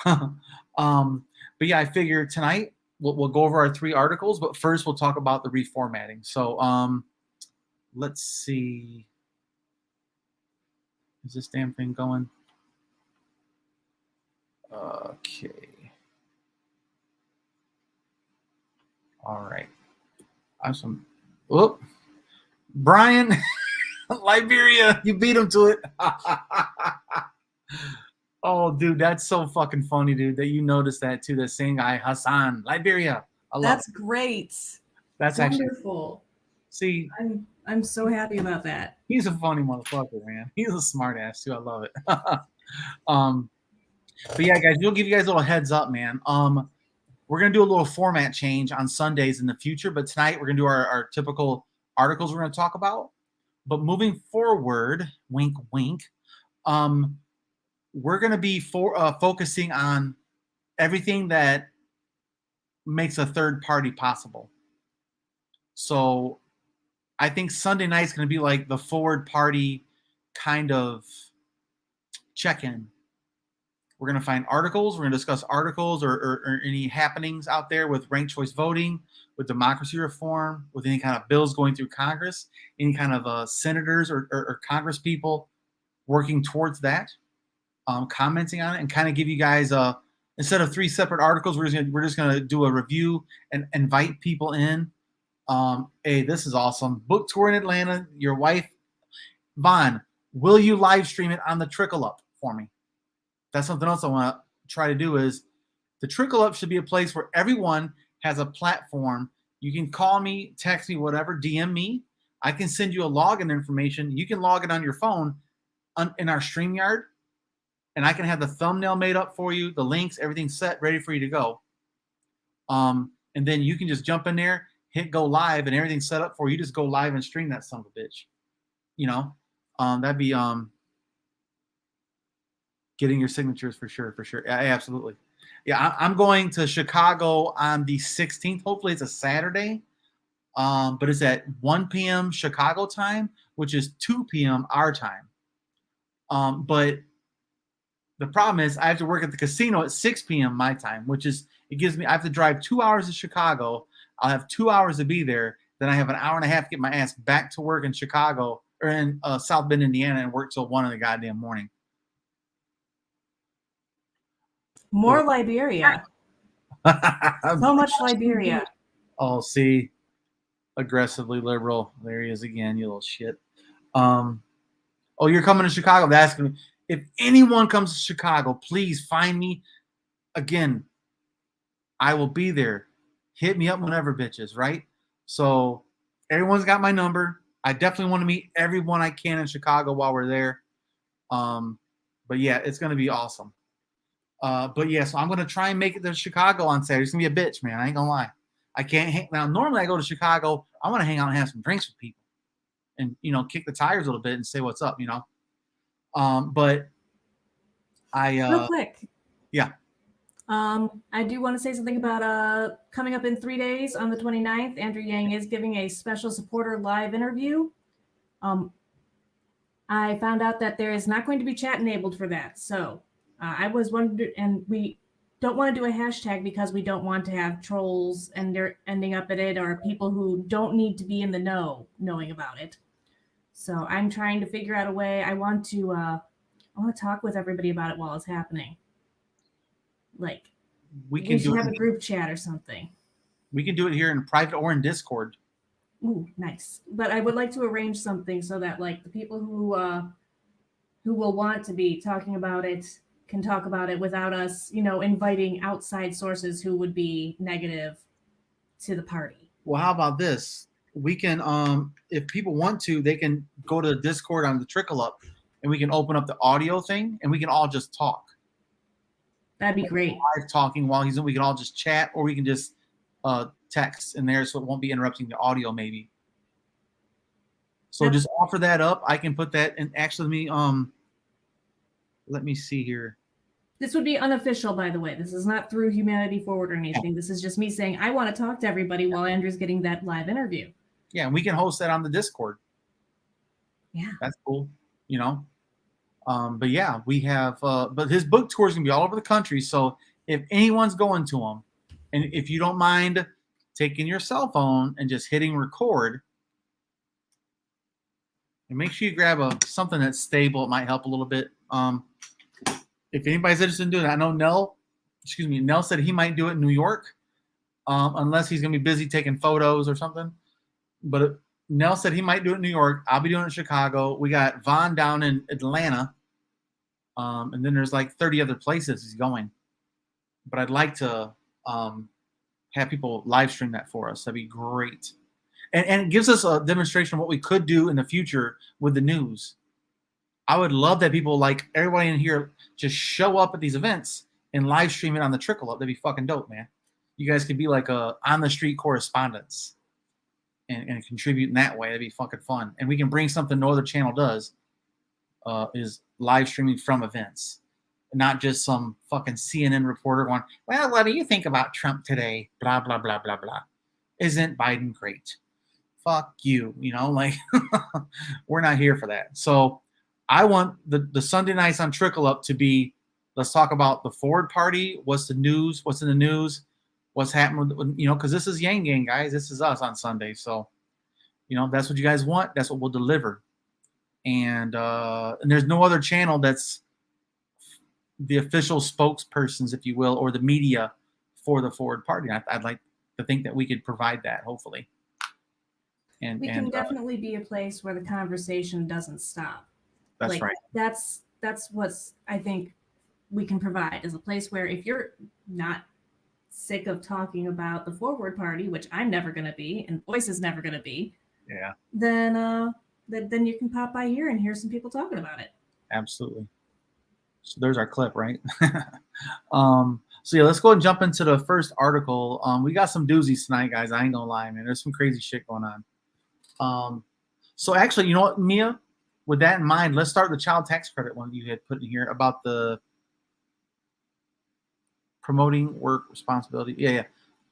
But yeah, I figure tonight we'll go over our 3 articles, but first we'll talk about the reformatting. So let's see. Is this damn thing going? Okay. All right. Awesome. Whoop. Brian, Liberia, you beat him to it. Oh, dude, that's so fucking funny, dude, that you noticed that too. The same guy, Hassan, Liberia. I love That's it. great. That's actually, Wonderful. see, I'm so happy about that. he's a funny motherfucker, man. He's a smart ass too. I love it. um, but yeah, guys, we'll give you guys a little heads up, man. We're gonna do a little format change on Sundays in the future, but tonight we're gonna do our typical articles we're gonna talk about. But moving forward, wink, wink, um, we're gonna be focusing on everything that makes a third party possible. So I think Sunday night is going to be like the forward party kind of check in. We're going to find articles. We're going to discuss articles or any happenings out there with ranked choice voting, with democracy reform, with any kind of bills going through Congress, any kind of senators or Congress people working towards that, commenting on it, and kind of give you guys instead of 3 separate articles, we're just gonna do a review and invite people in. Hey, this is awesome. Book tour in Atlanta. Your wife, Vaughn, will you live stream it on the Trickle Up for me? That's something else I want to try to do. Is the Trickle Up should be a place where everyone has a platform. You can call me, text me, whatever, DM me. I can send you a login information. You can log it on your phone in our StreamYard, and I can have the thumbnail made up for you, the links, everything set, ready for you to go. And then you can just jump in there, hit go live, and everything's set up for you. Just go live and stream that son of a bitch. You know, that'd be getting your signatures for sure. Yeah, absolutely. Yeah, I'm going to Chicago on the 16th. Hopefully it's a Saturday. But it's at 1 p.m. Chicago time, which is 2 p.m. our time. But the problem is I have to work at the casino at 6 p.m. my time, which is, it gives me, I have to drive 2 hours to Chicago. I'll have 2 hours to be there. Then I have an hour and a half to get my ass back to work in Chicago or in South Bend, Indiana, and work till 1 in the goddamn morning. More Liberia. So much Liberia. Oh, see, aggressively liberal. There he is again, you little shit. Oh, you're coming to Chicago? That's gonna. If anyone comes to Chicago, please find me. Again, I will be there. Hit me up whenever, bitches. Right? So everyone's got my number. I definitely want to meet everyone I can in Chicago while we're there. But yeah, it's gonna be awesome. But yeah, so I'm gonna try and make it to Chicago on Saturday. It's gonna be a bitch, man. I ain't gonna lie. I can't hang now. Normally, I go to Chicago. I want to hang out and have some drinks with people, and kick the tires a little bit and say what's up. But I Real quick. Yeah. I do want to say something about coming up in 3 days on the 29th. Andrew Yang is giving a special supporter live interview. I found out that there is not going to be chat enabled for that. So I was wondering, and we don't want to do a hashtag because we don't want to have trolls and they're ending up at it, or people who don't need to be in the know knowing about it. So I'm trying to figure out a way. I want to talk with everybody about it while it's happening. Like, we should have a group chat or something. We can do it here in private or in Discord. Ooh, nice. But I would like to arrange something so that like the people who will want to be talking about it can talk about it without us, inviting outside sources who would be negative to the party. Well, how about this? We can, if people want to, they can go to the Discord on the Trickle Up, and we can open up the audio thing, and we can all just talk. That'd be great. Live talking while he's in, we can all just chat, or we can just text in there, so it won't be interrupting the audio, maybe. So just offer that up. I can put that in. Actually, let me see here. This would be unofficial, by the way. This is not through Humanity Forward or anything. This is just me saying I want to talk to everybody while Andrew's getting that live interview. Yeah, and we can host that on the Discord. Yeah, that's cool. But yeah, we have. But his book tour is gonna be all over the country. So if anyone's going to him, and if you don't mind taking your cell phone and just hitting record, and make sure you grab something that's stable. It might help a little bit. If anybody's interested in doing it, I know Nell said he might do it in New York, unless he's gonna be busy taking photos or something. But Nell said he might do it in New York. I'll be doing it in Chicago. We got Vaughn down in Atlanta. And then there's like 30 other places he's going. But I'd like to have people live stream that for us. That'd be great. And it gives us a demonstration of what we could do in the future with the news. I would love that people, like everybody in here, just show up at these events and live stream it on the Trickle Up. That'd be fucking dope, man. You guys could be like a on the street correspondents and contribute in that way. That'd be fucking fun. And we can bring something no other channel does, is live streaming from events, not just some fucking CNN reporter going, well, what do you think about Trump today? Blah, blah, blah, blah, blah. Isn't Biden great? Fuck you. You know, like, we're not here for that. So I want the Sunday nights on Trickle Up to be, let's talk about the Forward Party. What's the news? What's in the news? What's happening with, you know, because this is Yang Gang, guys. This is us on Sunday. So, you know, if that's what you guys want, that's what we'll deliver. And there's no other channel that's the official spokespersons, if you will, or the media for the Forward Party. I'd like to think that we could provide that, hopefully. And we can definitely be a place where the conversation doesn't stop. That's like, right. That's what I think we can provide, is a place where if you're not sick of talking about the Forward Party, which I'm never going to be, and Voice is never going to be, yeah, then you can pop by here and hear some people talking about it. Absolutely. So there's our clip, right? So yeah, let's go and jump into the first article. We got some doozies tonight, guys. I ain't gonna lie, man. There's some crazy shit going on. So actually, you know what, Mia? With that in mind, let's start the child tax credit one you had put in here about the promoting work responsibility. Yeah.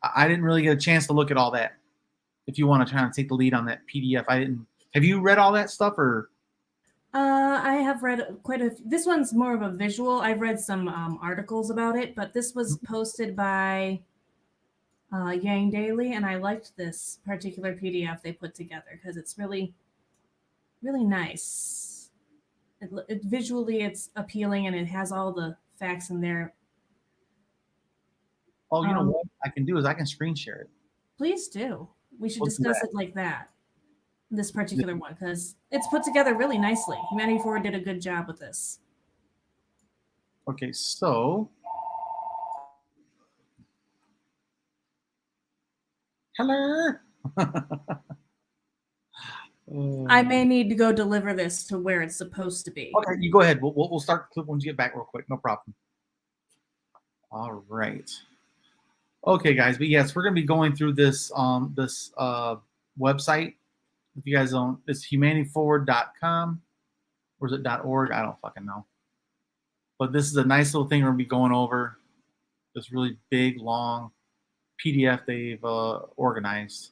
I didn't really get a chance to look at all that. If you want to try and take the lead on that PDF, I didn't. Have you read all that stuff, or? I have read quite a. This one's more of a visual. I've read some articles about it, but this was posted by Yang Daily, and I liked this particular PDF they put together because it's really, really nice. Visually, it's appealing, and it has all the facts in there. Oh, you know what I can do is I can screen share it. Please do. We should discuss it like that. This particular one, because it's put together really nicely. Humanity Forward did a good job with this. Okay, so hello. I may need to go deliver this to where it's supposed to be. Okay, you go ahead. We'll start the clip once you get back real quick. No problem. All right. Okay, guys, but yes, we're gonna be going through this website. If you guys don't, it's humanityforward.com, or is it .org? I don't fucking know. But this is a nice little thing we're gonna be going over. This really big, long PDF they've organized.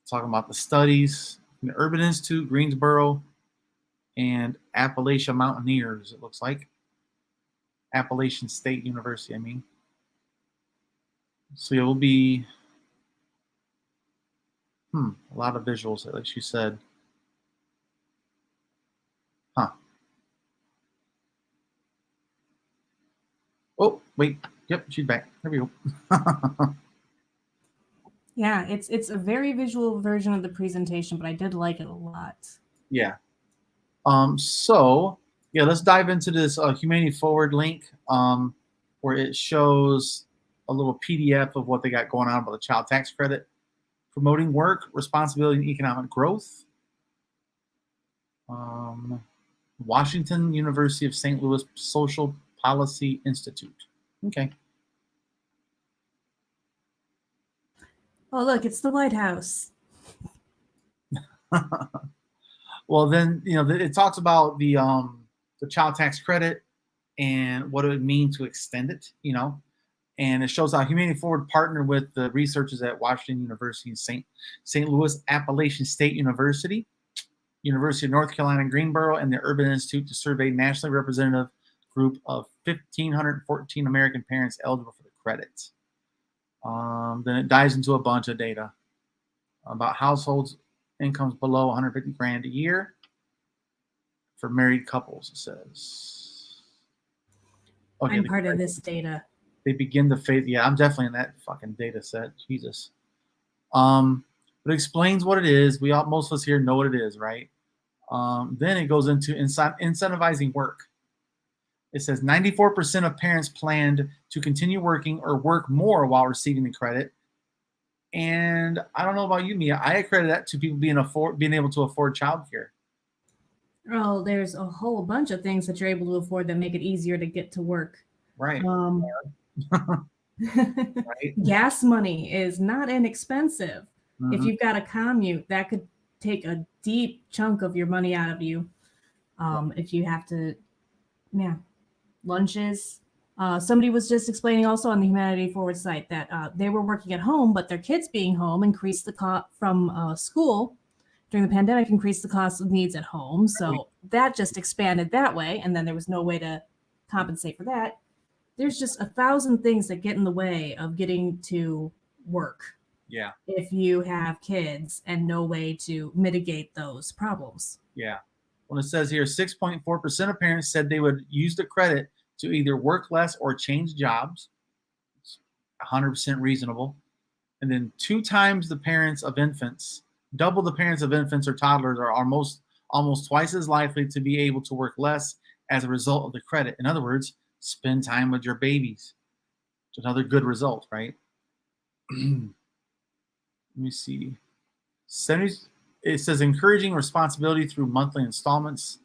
Talking about the studies from the Urban Institute, Greensboro, and Appalachian Mountaineers, it looks like. Appalachian State University, I mean. So it will be a lot of visuals, like she said. Huh. Oh, wait. Yep, she's back. There we go. Yeah, it's a very visual version of the presentation, but I did like it a lot. Yeah. So yeah, let's dive into this Humanity Forward link, where it shows a little PDF of what they got going on about the child tax credit, promoting work, responsibility, and economic growth. Washington University of St. Louis Social Policy Institute. Okay. Oh, look, it's the White House. Well, then, you know, it talks about the child tax credit and what it would mean to extend it, you know, and it shows how Humanity Forward partnered with the researchers at Washington University and St. Louis Appalachian State University. University of North Carolina, Greensboro, and the Urban Institute to survey nationally representative group of 1,514 American parents eligible for the credit. Then it dives into a bunch of data about households incomes below 150 grand a year for married couples. It says, okay, I'm part of this data. They begin to phase. Yeah, I'm definitely in that fucking data set. Jesus. But it explains what it is. Most of us here know what it is, right? Then it goes into incentivizing work. It says 94% of parents planned to continue working or work more while receiving the credit. And I don't know about you, Mia. I accredit that to people being able to afford childcare. Well, there's a whole bunch of things that you're able to afford that make it easier to get to work. Right. Right. Gas money is not inexpensive. Mm-hmm. If you've got a commute, that could take a deep chunk of your money out of you. If you have to, lunches. Somebody was just explaining also on the Humanity Forward site that they were working at home, but their kids being home increased the cost from school during the pandemic, increased the cost of needs at home. So that just expanded that way. And then there was no way to compensate for that. There's just 1,000 things that get in the way of getting to work. Yeah. If you have kids and no way to mitigate those problems. Yeah. Well, it says here 6.4% of parents said they would use the credit to either work less or change jobs. It's 100% reasonable. And then double the parents of infants or toddlers are almost twice as likely to be able to work less as a result of the credit. In other words, spend time with your babies. It's another good result, right? Let me see. It says encouraging responsibility through monthly installments.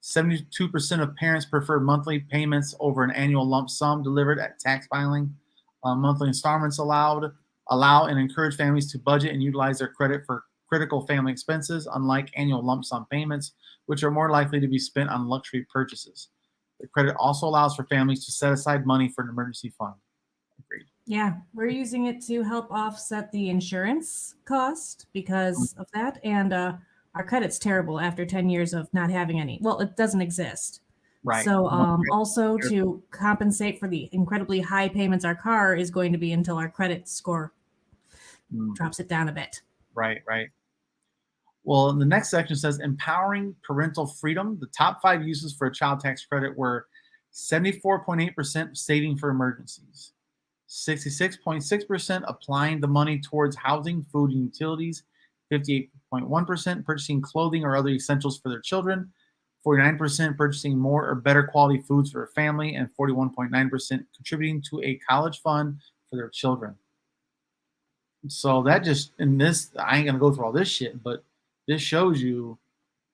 72% of parents prefer monthly payments over an annual lump sum delivered at tax filing. Monthly installments allow and encourage families to budget and utilize their credit for critical family expenses, unlike annual lump sum payments, which are more likely to be spent on luxury purchases. The credit also allows for families to set aside money for an emergency fund. Agreed. Yeah, we're using it to help offset the insurance cost because of that. And our credit's terrible after 10 years of not having any. Well, it doesn't exist. Right. So also to compensate for the incredibly high payments our car is going to be until our credit score drops it down a bit. Right. Well, the next section says empowering parental freedom. The top 5 uses for a child tax credit were 74.8% saving for emergencies, 66.6% applying the money towards housing, food, and utilities, 58.1% purchasing clothing or other essentials for their children, 49% purchasing more or better quality foods for their family, and 41.9% contributing to a college fund for their children. So that just, in this, I ain't going to go through all this shit, but this shows you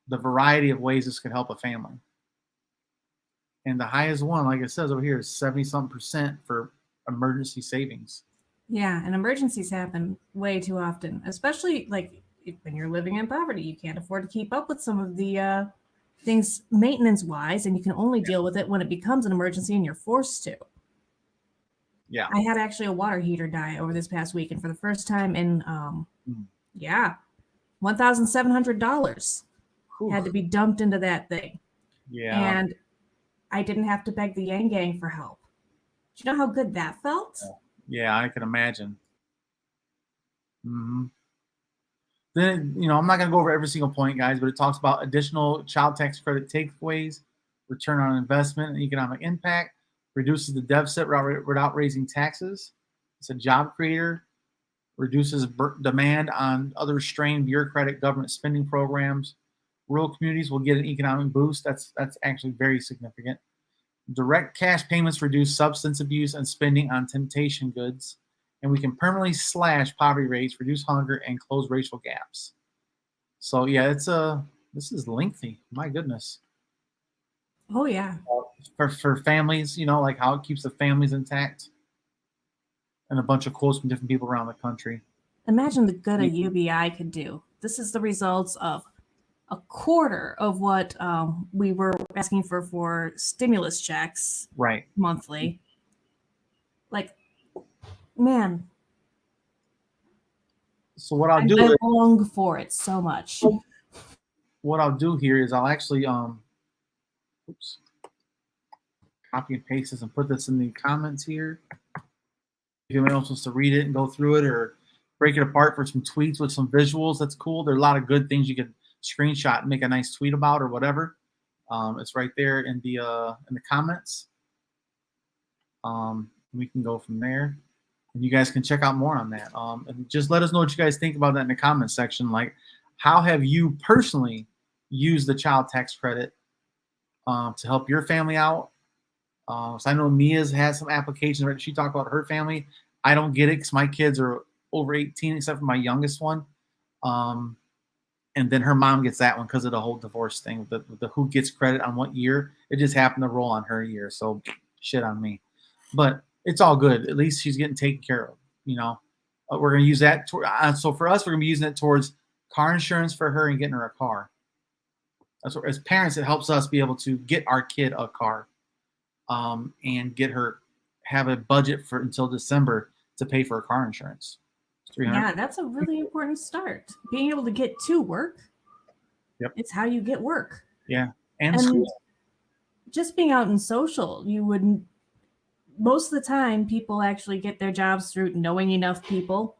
the variety of ways this could help a family. And the highest one, like it says over here, is 70-something% for emergency savings. Yeah, and emergencies happen way too often, especially like when you're living in poverty. You can't afford to keep up with some of the things maintenance-wise, and you can only deal with it when it becomes an emergency and you're forced to. Yeah. I had actually a water heater die over this past week, and for the first time in, $1,700 had to be dumped into that thing. Yeah. And I didn't have to beg the Yang Gang for help. Do you know how good that felt? Yeah, I can imagine. Mm-hmm. Then, I'm not going to go over every single point, guys, but it talks about additional child tax credit takeaways, return on investment and economic impact, reduces the deficit without raising taxes. It's a job creator, reduces demand on other strained bureaucratic government spending programs. Rural communities will get an economic boost. That's actually very significant. Direct cash payments reduce substance abuse and spending on temptation goods. And we can permanently slash poverty rates, reduce hunger, and close racial gaps. So yeah, this is lengthy. My goodness. Oh yeah. For families, like how it keeps the families intact. And a bunch of quotes from different people around the country. Imagine the good a UBI could do. This is the results of a quarter of what we were asking for stimulus checks monthly. Like, man. So what I'll do is I long for it so much. what I'll do here is I'll actually oops, copy and paste this and put this in the comments here. If anyone else wants to read it and go through it or break it apart for some tweets with some visuals, that's cool. There are a lot of good things you can screenshot and make a nice tweet about or whatever. It's right there in the comments. We can go from there, and you guys can check out more on that. And just let us know what you guys think about that in the comments section. Like, how have you personally used the child tax credit to help your family out? So I know Mia's had some applications. Right? She talked about her family. I don't get it because my kids are over 18, except for my youngest one. And then her mom gets that one because of the whole divorce thing. The who gets credit on what year. It just happened to roll on her year. So shit on me. But it's all good. At least she's getting taken care of. You know, we're going to use that. So for us, we're going to be using it towards car insurance for her and getting her a car. That's what, as parents, it helps us be able to get our kid a car. And get her, have a budget for until December to pay for her car insurance. Yeah, that's a really important start. Being able to get to work. Yep. It's how you get work. Yeah. And school. Just being out in social, you wouldn't, most of the time people actually get their jobs through knowing enough people.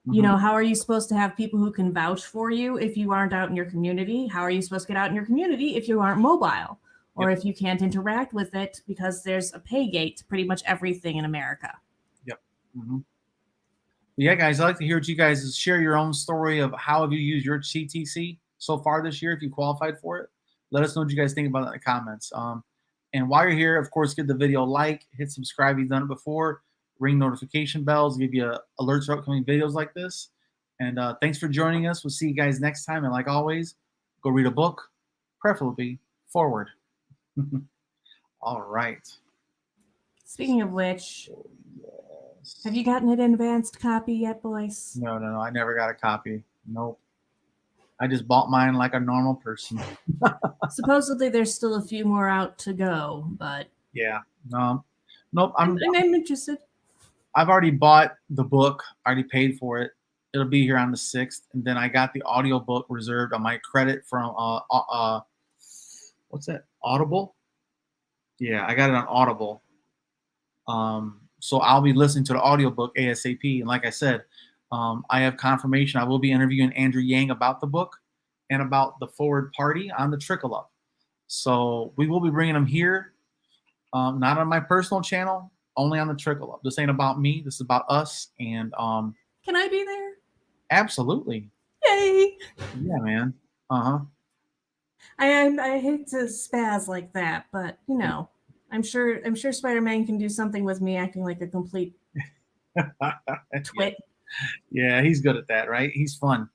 Mm-hmm. You know, how are you supposed to have people who can vouch for you if you aren't out in your community? How are you supposed to get out in your community if you aren't mobile? Or if you can't interact with it because there's a pay gate to pretty much everything in America. Yep. Mm-hmm. Yeah, guys, I'd like to hear what you guys share your own story of how have you used your CTC so far this year, if you qualified for it. Let us know what you guys think about it in the comments. And while you're here, of course, give the video a like, hit subscribe if you've done it before, ring notification bells, give you alerts for upcoming videos like this. And thanks for joining us. We'll see you guys next time. And like always, go read a book, preferably forward. All right. Speaking of which, yes. Have you gotten an advanced copy yet, boys? No. I never got a copy. Nope. I just bought mine like a normal person. Supposedly, there's still a few more out to go, but yeah, nope. I'm interested. I've already bought the book. I already paid for it. It'll be here on the 6th, and then I got the audio book reserved on my credit from what's that? Audible? Yeah, I got it on Audible. So I'll be listening to the audiobook ASAP. And like I said, I have confirmation I will be interviewing Andrew Yang about the book and about the forward party on the Trickle Up. So we will be bringing them here, not on my personal channel, only on the Trickle Up. This ain't about me. This is about us. And can I be there? Absolutely. Yay! Yeah, man. I hate to spaz like that, but you know, I'm sure Spider-Man can do something with me acting like a complete twit. Yeah, he's good at that, right? He's fun.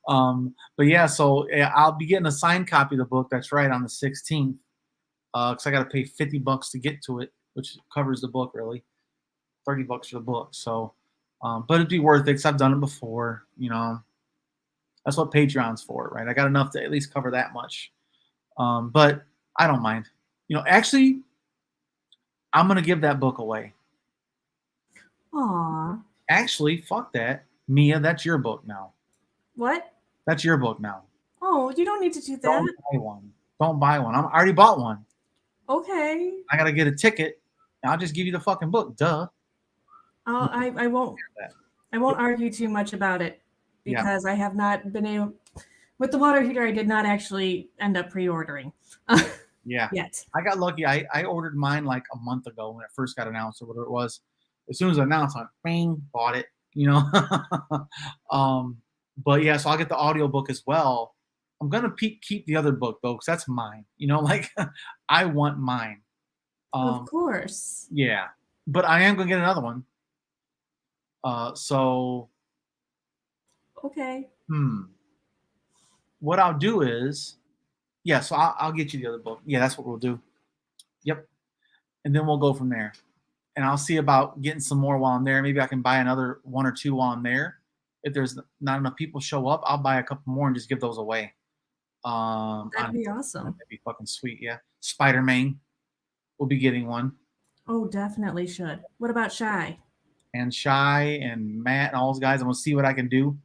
But yeah, so I'll be getting a signed copy of the book. That's right, on the 16th, because I got to pay $50 to get to it, which covers the book really, $30 for the book. So, but it'd be worth it because I've done it before. You know, that's what Patreon's for, right? I got enough to at least cover that much. But I don't mind. You know, actually, I'm gonna give that book away. Aww. Actually, fuck that, Mia. That's your book now. What? That's your book now. Oh, you don't need to do that. Don't buy one. Don't buy one. I already bought one. Okay. I gotta get a ticket. I'll just give you the fucking book. Duh. I won't. I won't argue too much about it because I have not been able. With the water heater, I did not actually end up pre-ordering. Yeah. Yet. I got lucky. I ordered mine like a month ago when it first got announced or whatever it was. As soon as it announced, I went, bang, bought it. You know. But yeah, so I'll get the audiobook as well. I'm gonna keep the other book though, because that's mine. You know, like I want mine. Of course. Yeah, but I am gonna get another one. So. Okay. What I'll do is, yeah. So I'll get you the other book. Yeah, that's what we'll do. Yep. And then we'll go from there. And I'll see about getting some more while I'm there. Maybe I can buy another one or two while I'm there. If there's not enough people show up, I'll buy a couple more and just give those away. That'd be awesome. That'd be fucking sweet. Yeah. Spider-Man will be getting one. Oh, definitely should. What about Shy? And Shy and Matt and all those guys. I'm going to see what I can do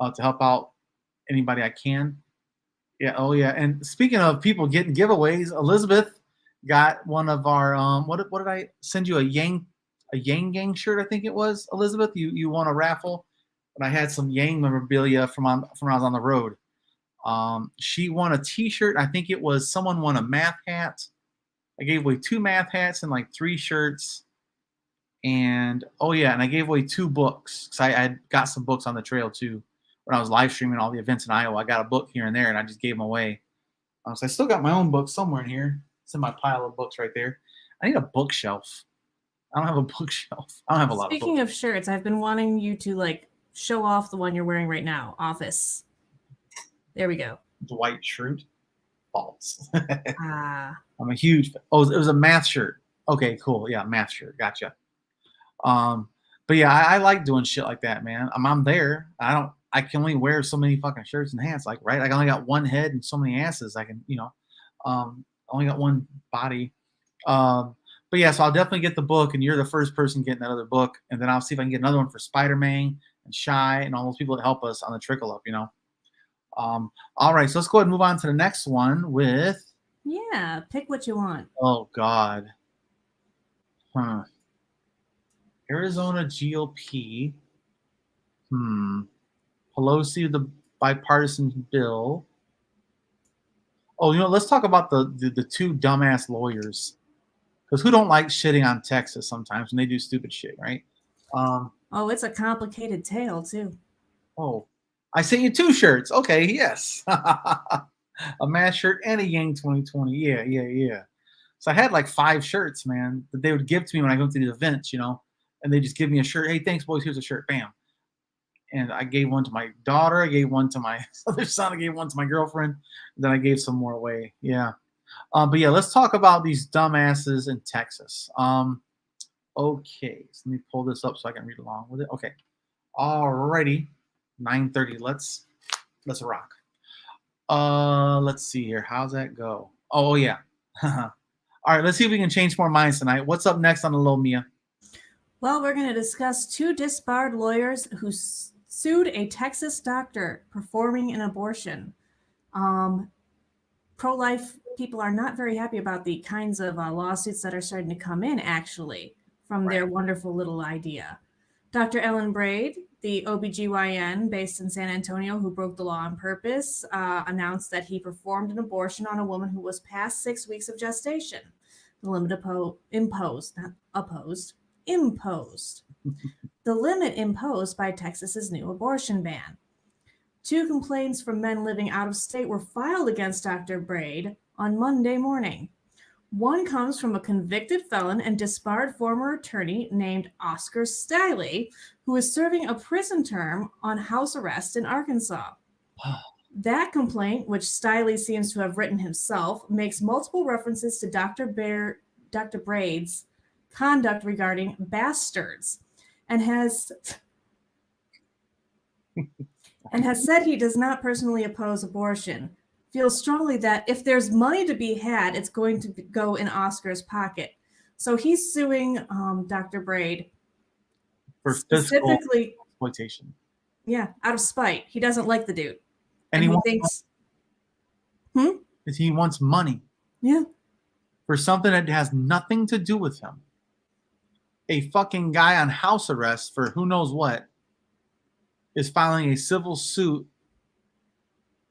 to help out anybody I can. Yeah. Oh yeah. And speaking of people getting giveaways, Elizabeth got one of our what did I send you, a Yang Gang shirt, I think it was, Elizabeth. You won a raffle, and I had some Yang memorabilia from when I was on the road. She won a T-shirt. I think it was someone won a math hat. I gave away 2 math hats and like 3 shirts. And oh yeah, and I gave away 2 books because I got some books on the trail too. When I was live streaming all the events in Iowa, I got a book here and there, and I just gave them away. So I still got my own book somewhere in here. It's in my pile of books right there. I need a bookshelf. I don't have a bookshelf. I don't have a lot of books. Speaking of shirts, I've been wanting you to like show off the one you're wearing right now. Office. There we go. Dwight Schrute. False. Ah. I'm a huge. Oh, it was a math shirt. Okay, cool. Yeah, math shirt. Gotcha. But yeah, I like doing shit like that, man. I'm there. I can only wear so many fucking shirts and hats, like, right? I only got one head and so many asses. I can, only got one body. But yeah, so I'll definitely get the book, and you're the first person getting that other book, and then I'll see if I can get another one for Spider-Man and Shy and all those people that help us on the Trickle Up, All right, so let's go ahead and move on to the next one with. Yeah, pick what you want. Oh God. Arizona GOP. Pelosi, the bipartisan bill. Oh, let's talk about the 2 dumbass lawyers. Because who don't like shitting on Texas sometimes when they do stupid shit, right? Oh, it's a complicated tale too. Oh, I sent you 2 shirts. Okay, yes. A math shirt and a Yang 2020. Yeah. So I had like 5 shirts, man, that they would give to me when I go to these events, and they just give me a shirt. Hey, thanks, boys. Here's a shirt. Bam. And I gave one to my daughter. I gave one to my other son. I gave one to my girlfriend. Then I gave some more away. Yeah. But yeah, let's talk about these dumbasses in Texas. Okay. So let me pull this up so I can read along with it. Okay. Alrighty. 9:30. Let's rock. Let's see here. How's that go? Oh yeah. All right. Let's see if we can change more minds tonight. What's up next on the low, Mia? Well, we're going to discuss 2 disbarred lawyers who sued a Texas doctor performing an abortion. Pro-life people are not very happy about the kinds of lawsuits that are starting to come in, actually, from their wonderful little idea. Dr. Ellen Braid, the OBGYN based in San Antonio who broke the law on purpose, announced that he performed an abortion on a woman who was past 6 weeks of gestation. The limit imposed. The limit imposed by Texas's new abortion ban. 2 complaints from men living out of state were filed against Dr. Braid on Monday morning. One comes from a convicted felon and disbarred former attorney named Oscar Stiley, who is serving a prison term on house arrest in Arkansas. That complaint, which Stiley seems to have written himself, makes multiple references to Dr. Braid's conduct regarding bastards, and has said he does not personally oppose abortion, feels strongly that if there's money to be had, it's going to go in Oscar's pocket. So he's suing Dr. Braid for specifically exploitation. Yeah, out of spite. He doesn't like the dude. And he thinks he wants money. Yeah. For something that has nothing to do with him. A fucking guy on house arrest for who knows what is filing a civil suit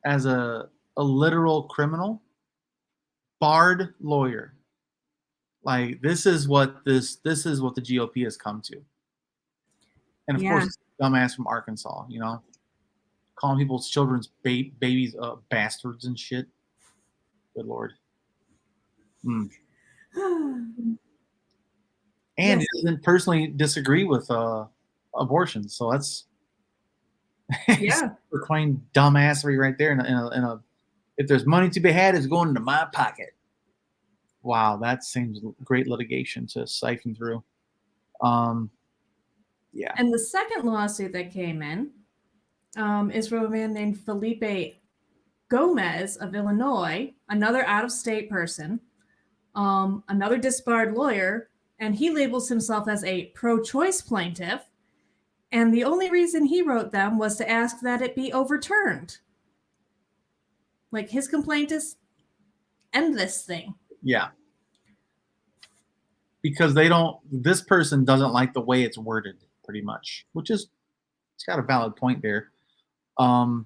as a literal criminal, barred lawyer. Like this is what the GOP has come to. And of course, dumbass from Arkansas, calling people's children's babies bastards and shit. Good Lord. And he doesn't personally disagree with abortion, so that's proclaimed dumbassery right there. In a, if there's money to be had, it's going into my pocket. Wow, that seems great litigation to siphon through. Yeah. And the second lawsuit that came in is from a man named Felipe Gomez of Illinois, another out-of-state person, another disbarred lawyer. And he labels himself as a pro-choice plaintiff. And the only reason he wrote them was to ask that it be overturned. Like his complaint is end this thing. Yeah. Because this person doesn't like the way it's worded, pretty much, which is, it's got a valid point there. But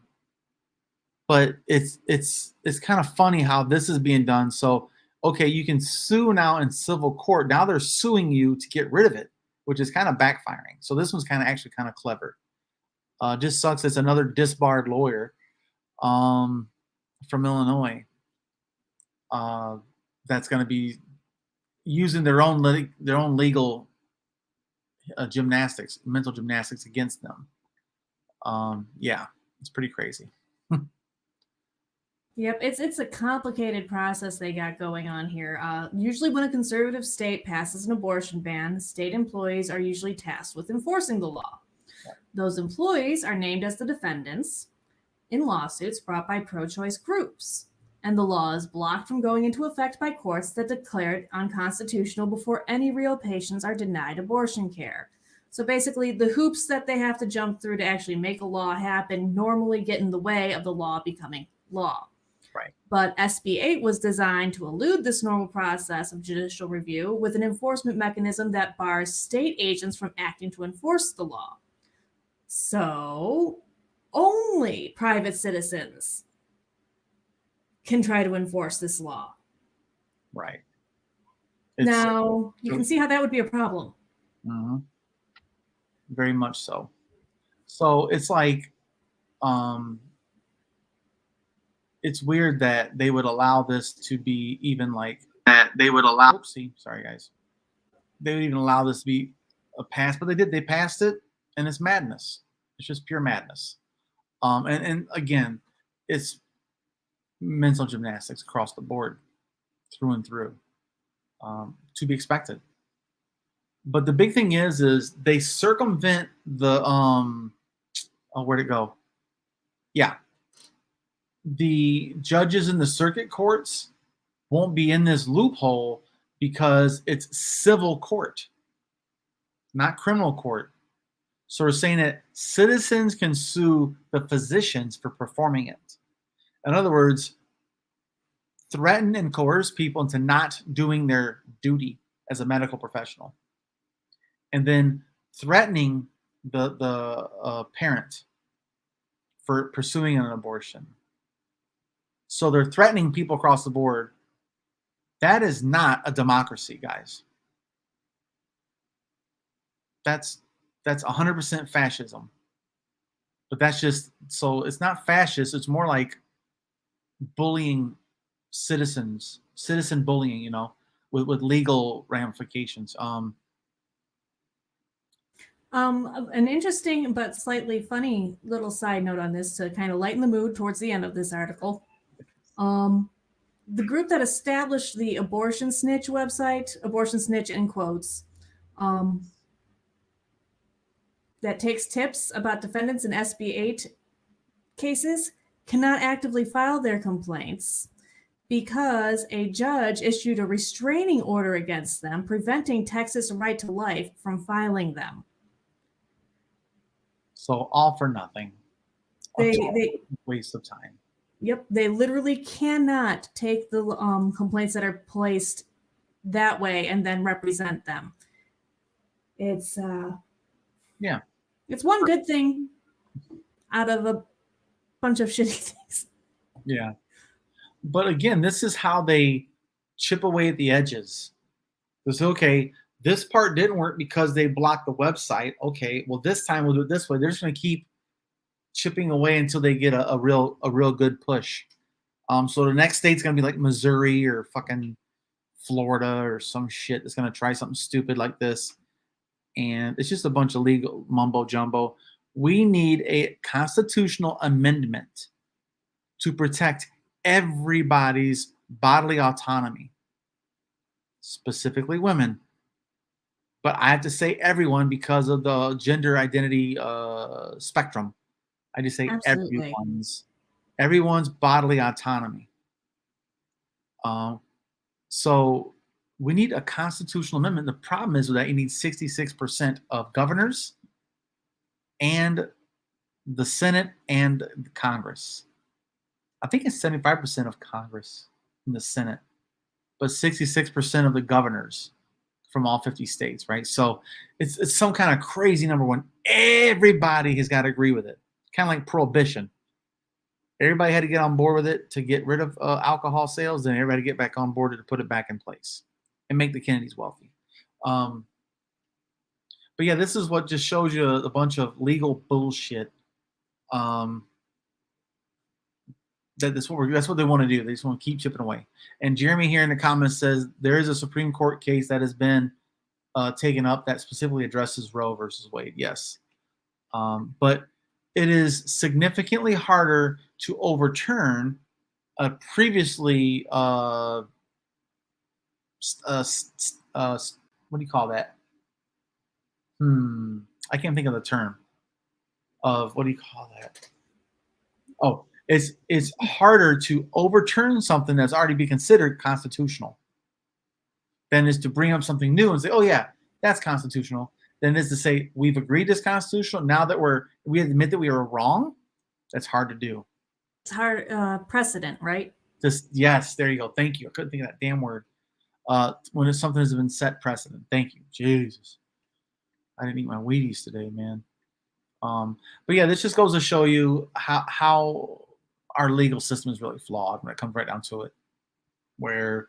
it's kind of funny how this is being done. So, okay, you can sue now in civil court. Now they're suing you to get rid of it, which is kind of backfiring. So this one's actually kind of clever. Just sucks. It's another disbarred lawyer from Illinois that's going to be using their own legal mental gymnastics against them. Yeah, it's pretty crazy. Yep, it's a complicated process they got going on here. Usually, when a conservative state passes an abortion ban, state employees are usually tasked with enforcing the law. Those employees are named as the defendants in lawsuits brought by pro-choice groups, and the law is blocked from going into effect by courts that declare it unconstitutional before any real patients are denied abortion care. So basically, the hoops that they have to jump through to actually make a law happen normally get in the way of the law becoming law. Right. But SB 8 was designed to elude this normal process of judicial review with an enforcement mechanism that bars state agents from acting to enforce the law. So only private citizens can try to enforce this law. Right. Now, you can see how that would be a problem. Mm-hmm. Very much so. So it's like, it's weird that they would allow this to be even like that. They would allow. Oopsie, sorry guys. They would even allow this to be a pass, but they did. They passed it, and it's madness. It's just pure madness. And again, it's mental gymnastics across the board, through and through, to be expected. But the big thing is they circumvent the where'd it go? Yeah. The judges in the circuit courts won't be in this loophole because it's civil court, not criminal court. So we're saying that citizens can sue the physicians for performing it. In other words, threaten and coerce people into not doing their duty as a medical professional. And then threatening the parent for pursuing an abortion. So they're threatening people across the board. That is not a democracy, guys. That's 100% fascism. But that's just, so it's not fascist. It's more like bullying citizens, citizen bullying, you know, with legal ramifications. An interesting but slightly funny little side note on this to kind of lighten the mood towards the end of this article. The group that established the Abortion Snitch website, Abortion Snitch in quotes, that takes tips about defendants in SB 8 cases cannot actively file their complaints because a judge issued a restraining order against them, preventing Texas Right to Life from filing them. So all for nothing. They waste of time. Yep, they literally cannot take the complaints that are placed that way and then represent them. It's it's one good thing out of a bunch of shitty things. Yeah, but again, this is how they chip away at the edges. Because okay, this part didn't work because they blocked the website. Okay, well this time we'll do it this way. They're just going to keep chipping away until they get a real good push. So the next state's gonna be like Missouri or fucking Florida or some shit that's gonna try something stupid like this, and it's just a bunch of legal mumbo jumbo. We need a constitutional amendment to protect everybody's bodily autonomy, specifically women. But I have to say everyone because of the gender identity spectrum. I just say Absolutely. everyone's bodily autonomy. So we need a constitutional amendment. The problem is that you need 66% of governors and the Senate and the Congress. I think it's 75% of Congress in the Senate, but 66% of the governors from all 50 states, right? So it's some kind of crazy number when everybody has got to agree with it. Kind of like prohibition. Everybody had to get on board with it to get rid of alcohol sales, then everybody get back on board to put it back in place and make the Kennedys wealthy. But yeah, this is what just shows you a bunch of legal bullshit. That's what they want to do. They just want to keep chipping away. And Jeremy here in the comments says there is a Supreme Court case that has been taken up that specifically addresses Roe versus Wade. Yes, but it is significantly harder to overturn a previously what do you call that? I can't think of the term of what do you call that? Oh, it's harder to overturn something that's already been considered constitutional than is to bring up something new and say, oh yeah, that's constitutional. Than it is to say we've agreed it's constitutional. Now that we admit that we were wrong, that's hard to do. It's hard precedent, right? Yes, there you go. Thank you. I couldn't think of that damn word. When something has been set precedent. Thank you. Jesus. I didn't eat my Wheaties today, man. But yeah, this just goes to show you how our legal system is really flawed when it comes right down to it. Where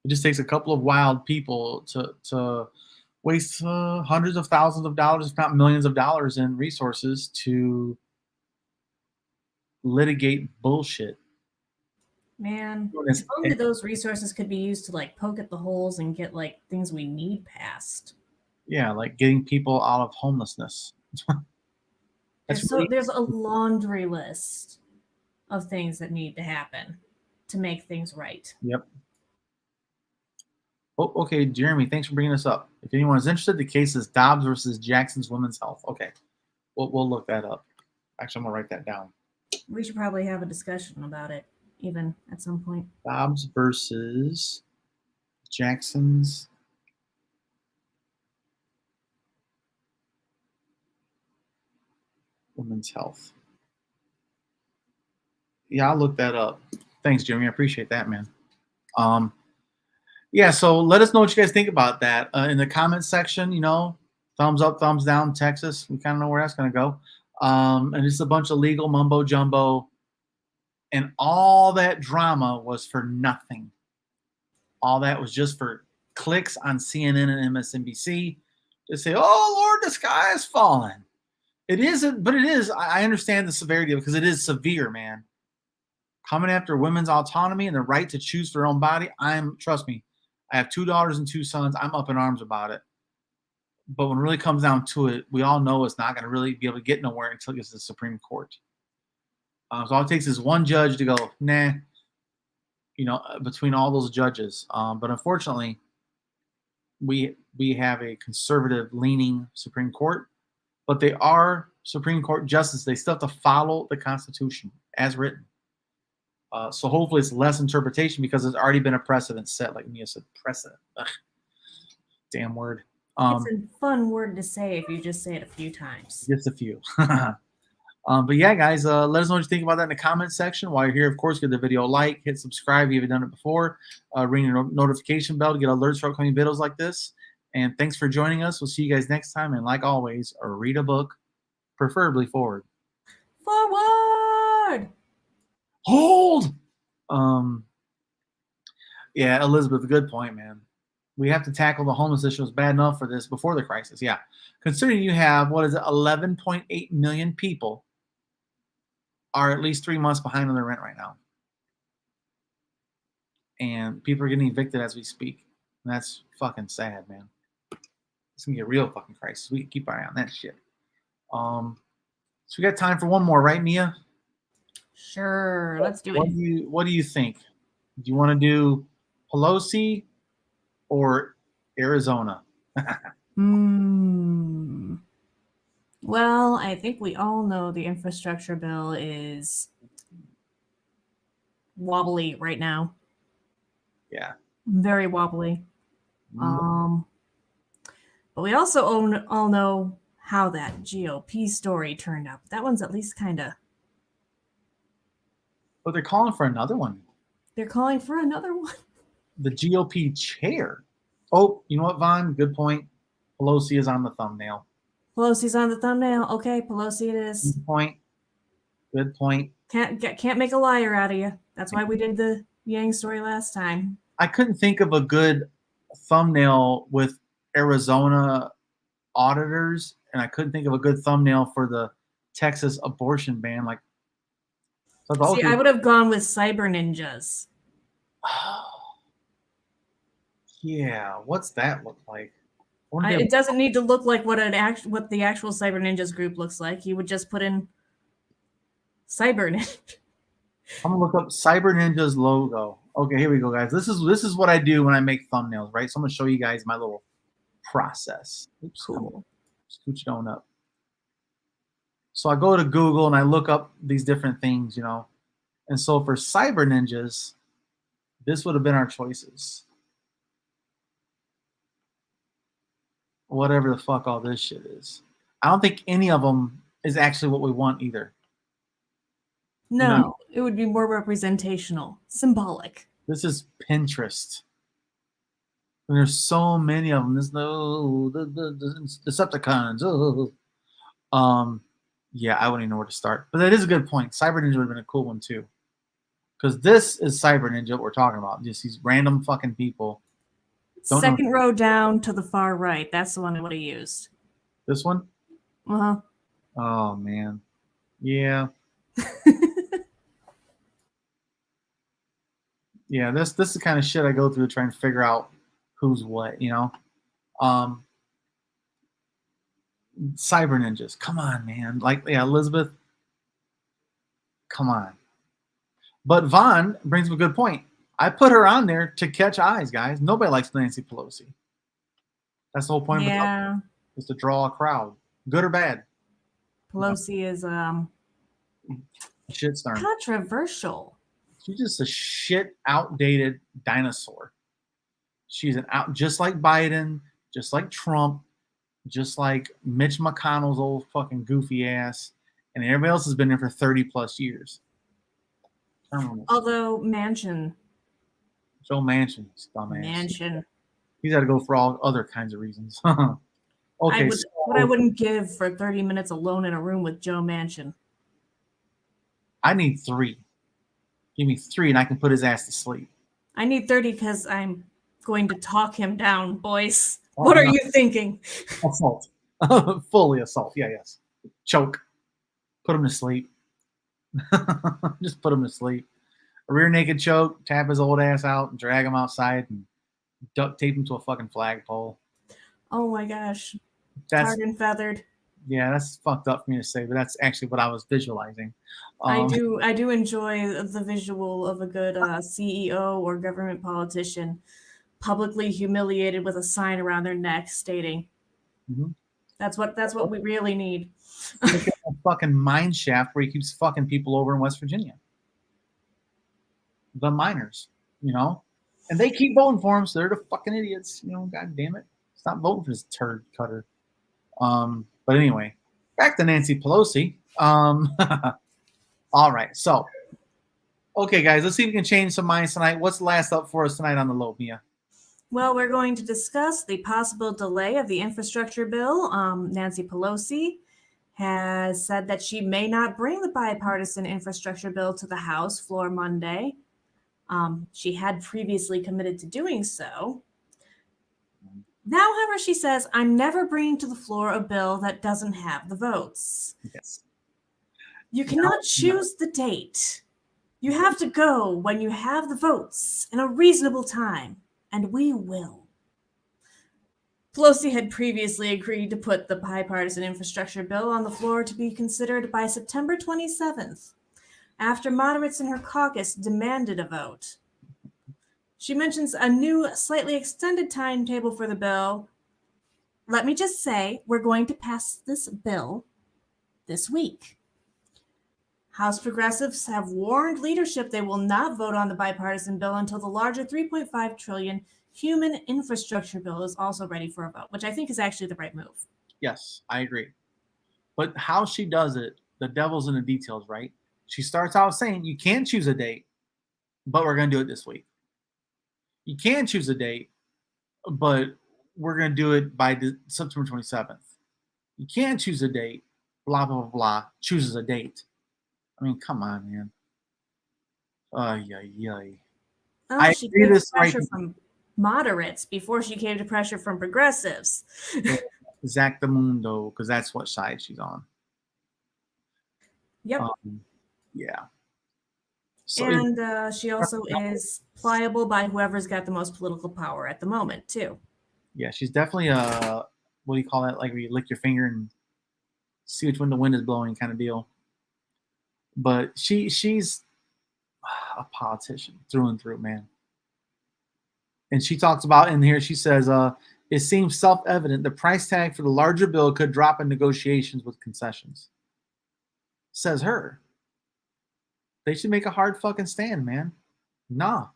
it just takes a couple of wild people to waste hundreds of thousands of dollars, if not millions of dollars in resources to litigate bullshit. Man, if only those resources could be used to like poke at the holes and get like things we need passed. Yeah, like getting people out of homelessness. There's a laundry list of things that need to happen to make things right. Yep. Oh, okay, Jeremy, thanks for bringing this up. If anyone is interested, the case is Dobbs versus Jackson's Women's Health. Okay, we'll look that up. Actually, I'm gonna write that down. We should probably have a discussion about it, even at some point. Dobbs versus Jackson's Women's Health. Yeah, I'll look that up. Thanks, Jeremy. I appreciate that, man. Yeah, so let us know what you guys think about that in the comments section. You know, thumbs up, thumbs down, Texas. We kind of know where that's going to go. And it's a bunch of legal mumbo jumbo. And all that drama was for nothing. All that was just for clicks on CNN and MSNBC to say, oh, Lord, the sky is falling. It isn't, but it is. I understand the severity of it because it is severe, man. Coming after women's autonomy and the right to choose their own body. Trust me, I have 2 daughters and 2 sons. I'm up in arms about it. But when it really comes down to it, we all know it's not going to really be able to get nowhere until it gets to the Supreme Court. So all it takes is one judge to go, nah, you know, between all those judges. But unfortunately, we have a conservative-leaning Supreme Court, but they are Supreme Court justices. They still have to follow the Constitution as written. So hopefully it's less interpretation because there's already been a precedent set, like Mia said, precedent. Ugh. Damn word. It's a fun word to say if you just say it a few times. Just a few. But yeah, guys, let us know what you think about that in the comments section. While you're here, of course, give the video a like, hit subscribe if you haven't done it before, ring your notification bell to get alerts for upcoming videos like this. And thanks for joining us. We'll see you guys next time. And like always, read a book, preferably forward. Forward! Hold! Yeah, Elizabeth, good point, man. We have to tackle the homeless issue. It was bad enough for this before the crisis. Yeah. Considering you have, 11.8 million people are at least 3 months behind on their rent right now. And people are getting evicted as we speak. And that's fucking sad, man. It's going to get a real fucking crisis. We keep our eye on that shit. So we got time for one more, right, Mia? Sure. Let's do it. What do you think? Do you want to do Pelosi or Arizona? Well, I think we all know the infrastructure bill is wobbly right now. Yeah. Very wobbly. But we also all know how that GOP story turned out. That one's at least kind of But they're calling for another one. They're calling for another one. The GOP chair. Oh, you know what, Vaughn? Good point. Pelosi is on the thumbnail. Pelosi's on the thumbnail. Okay, Pelosi it is. Good point. Good point. Can't make a liar out of you. That's why we did the Yang story last time. I couldn't think of a good thumbnail with Arizona auditors, and I couldn't think of a good thumbnail for the Texas abortion ban. Like, so See, I would have gone with cyber ninjas. Yeah, what's that look like? It doesn't need to look like what the actual cyber ninjas group looks like. You would just put in cyber ninja. I'm gonna look up Cyber Ninja's logo. Okay, here we go, guys. This is what I do when I make thumbnails, right? So I'm gonna show you guys my little process. Oops, cool. Scooch on up. So I go to Google and I look up these different things, you know. And so for Cyber Ninjas, this would have been our choices. Whatever the fuck all this shit is. I don't think any of them is actually what we want either. No, it would be more representational, symbolic. This is Pinterest. And there's so many of them. There's the Decepticons. Yeah, I wouldn't even know where to start. But that is a good point. Cyber Ninja would have been a cool one too. Because this is Cyber Ninja, what we're talking about. Just these random fucking people. Second row down to the far right. That's the one I would have used. This one? Uh-huh. Oh, man. Yeah. Yeah, this is the kind of shit I go through to try and figure out who's what, you know? Cyber Ninjas. Come on, man. Like, yeah, Elizabeth. Come on. But Vaughn brings up a good point. I put her on there to catch eyes, guys. Nobody likes Nancy Pelosi. That's the whole point of it. Is to draw a crowd. Good or bad. Pelosi is shitstorm. Controversial. She's just a shit outdated dinosaur. She's just like Biden, just like Trump, just like Mitch McConnell's old fucking goofy ass, and everybody else has been there for 30 plus years. Although Manchin. Joe Manchin's dumbass. Manchin. He's got to go for all other kinds of reasons. Okay. What I wouldn't give for 30 minutes alone in a room with Joe Manchin. I need 3. Give me 3 and I can put his ass to sleep. I need 30 because I'm going to talk him down, boys. What are you thinking? Assault. Fully assault. Yeah, yes. Choke. Put him to sleep. Just put him to sleep. A rear naked choke, tap his old ass out, and drag him outside, and duct tape him to a fucking flagpole. Oh my gosh. That's tarred and feathered. Yeah, that's fucked up for me to say, but that's actually what I was visualizing. I do enjoy the visual of a good CEO or government politician publicly humiliated with a sign around their neck stating, "That's what we really need." Look at a fucking mine shaft where he keeps fucking people over in West Virginia. The miners, you know, and they keep voting for him, so they're the fucking idiots, you know. God damn it, stop voting for this turd cutter. But anyway, back to Nancy Pelosi. All right, so okay, guys, let's see if we can change some minds tonight. What's last up for us tonight on the low, Mia? Well, we're going to discuss the possible delay of the infrastructure bill. Nancy Pelosi has said that she may not bring the bipartisan infrastructure bill to the House floor Monday. She had previously committed to doing so. Now, however, she says, "I'm never bringing to the floor a bill that doesn't have the votes." Yes. You cannot choose the date. You have to go when you have the votes in a reasonable time, and we will. Pelosi had previously agreed to put the bipartisan infrastructure bill on the floor to be considered by September 27th, after moderates in her caucus demanded a vote. She mentions a new, slightly extended timetable for the bill. Let me just say, we're going to pass this bill this week. House progressives have warned leadership they will not vote on the bipartisan bill until the larger $3.5 trillion human infrastructure bill is also ready for a vote, which I think is actually the right move. Yes, I agree. But how she does it, the devil's in the details, right? She starts out saying, you can choose a date, but we're going to do it this week. You can choose a date, but we're going to do it by September 27th. You can choose a date, blah, blah, blah, blah, chooses a date. I mean, come on, man. I She agree came to this right. pressure from moderates before she came to pressure from progressives. Exactamundo, because that's what side she's on. Yep. Yeah. So and she also is pliable by whoever's got the most political power at the moment, too. Yeah, she's definitely a, what do you call that? Like where you lick your finger and see which one the wind is blowing kind of deal. But she's a politician through and through, man. And she talks about in here, she says, it seems self-evident the price tag for the larger bill could drop in negotiations with concessions. Says her. They should make a hard fucking stand, man. Nah.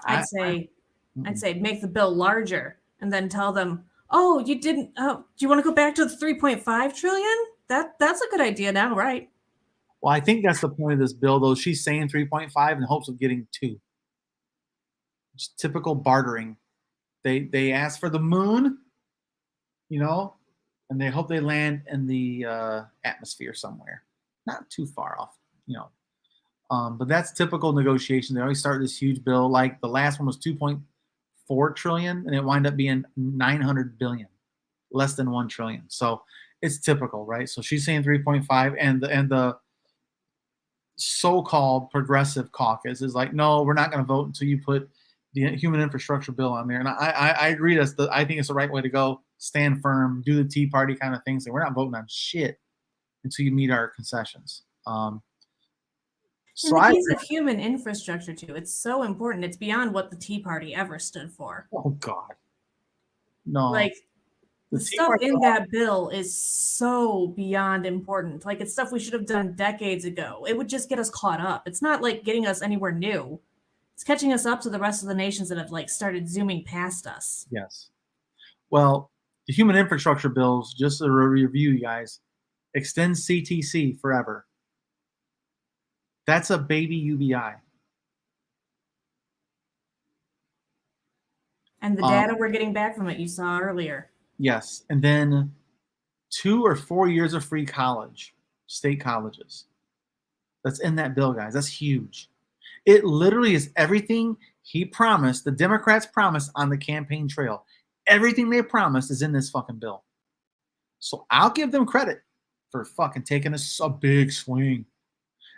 I'd say make the bill larger and then tell them, oh, you didn't, do you want to go back to the 3.5 trillion? That's a good idea now, right? Well, I think that's the point of this bill, though. She's saying 3.5 in hopes of getting 2. Just typical bartering. They ask for the moon, you know, and they hope they land in the atmosphere somewhere, not too far off, you know. But that's typical negotiation. They always start this huge bill. Like the last one was 2.4 trillion, and it wound up being 900 billion, less than 1 trillion. So it's typical, right? So she's saying 3.5, and the so-called progressive caucus is like, no, we're not going to vote until you put the human infrastructure bill on there. And I agree. I think it's the right way to go. Stand firm, do the Tea Party kind of thing. Say we're not voting on shit until you meet our concessions. So in the case of human infrastructure too, it's so important. It's beyond what the Tea Party ever stood for. Oh God, no! Like the stuff in that bill is so beyond important. Like it's stuff we should have done decades ago. It would just get us caught up. It's not like getting us anywhere new. It's catching us up to the rest of the nations that have like started zooming past us. Yes. Well, the human infrastructure bills, just to review, you guys, extend CTC forever. That's a baby UBI. And the data we're getting back from it, you saw earlier. Yes. And then 2 or 4 years of free college, state colleges. That's in that bill, guys. That's huge. It literally is everything he promised, the Democrats promised on the campaign trail. Everything they promised is in this fucking bill. So I'll give them credit for fucking taking a big swing.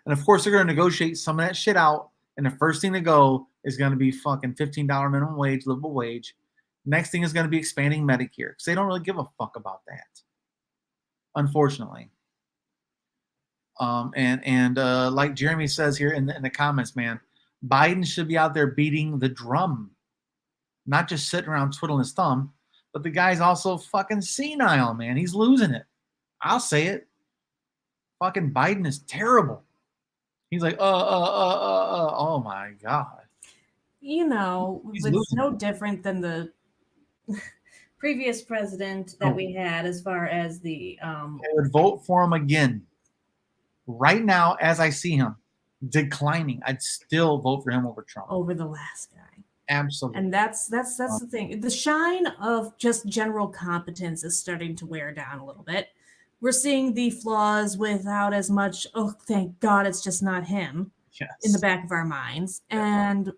And of course, they're going to negotiate some of that shit out. And the first thing to go is going to be fucking $15 minimum wage, livable wage. Next thing is going to be expanding Medicare because they don't really give a fuck about that, unfortunately. Like Jeremy says here in the comments, man, Biden should be out there beating the drum, not just sitting around twiddling his thumb. But the guy's also fucking senile, man. He's losing it. I'll say it. Fucking Biden is terrible. He's like, oh my God. You know, it's no different than the previous president that we had as far as the I would vote for him again. Right now, as I see him declining, I'd still vote for him over Trump. Over the last guy. Absolutely. And that's the thing. The shine of just general competence is starting to wear down a little bit. We're seeing the flaws without as much, oh, thank God it's just not him, in the back of our minds. And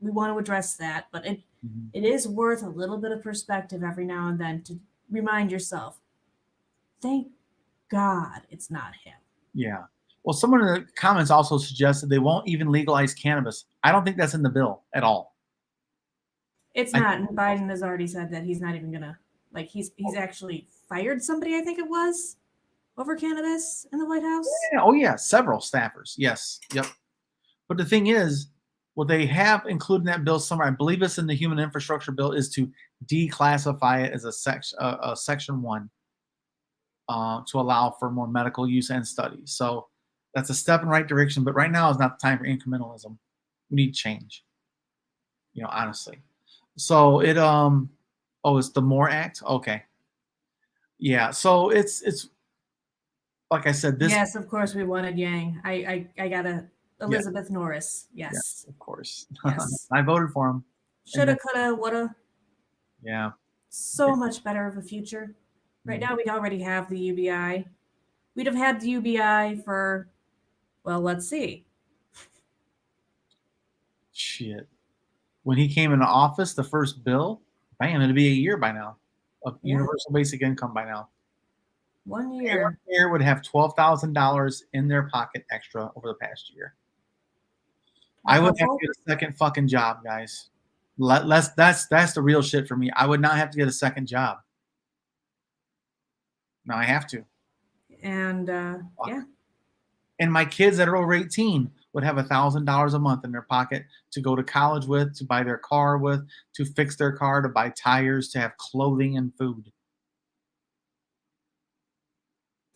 we want to address that. But it is worth a little bit of perspective every now and then to remind yourself, thank God it's not him. Yeah. Well, someone in the comments also suggested they won't even legalize cannabis. I don't think that's in the bill at all. It's not. And Biden has already said that he's not even going to, like, he's actually fired somebody, I think it was, over cannabis in the White House. Yeah. Oh, yeah. Several staffers. Yes. Yep. But the thing is, what they have included in that bill somewhere, I believe it's in the human infrastructure bill, is to declassify it as a section 1 to allow for more medical use and studies. So that's a step in the right direction. But right now is not the time for incrementalism. We need change, you know, honestly. So it it's the MORE Act. Okay. Yeah. So it's like I said, this. Yes, of course we wanted Yang. I got a Yeah, Elizabeth Norris. yeah, Yes. of course. Yes. I voted for him. And Shoulda, then, coulda, woulda. yeah. So much better of a future. Right Mhm. now, we already have the UBI. We'd have had the UBI for, well, let's see. Shit. When he came into office, the first bill, bam, it'd be a year by now of Yeah, universal basic income by now. 1 year. Everyone here would have $12,000 in their pocket extra over the past year. A I would have to couple. get a second fucking job, guys. That's the real shit for me. I would not have to get a second job. Now I have to. And Fuck. yeah, And my kids that are over 18 would have $1,000 a month in their pocket to go to college with, to buy their car with, to fix their car, to buy tires, to have clothing and food.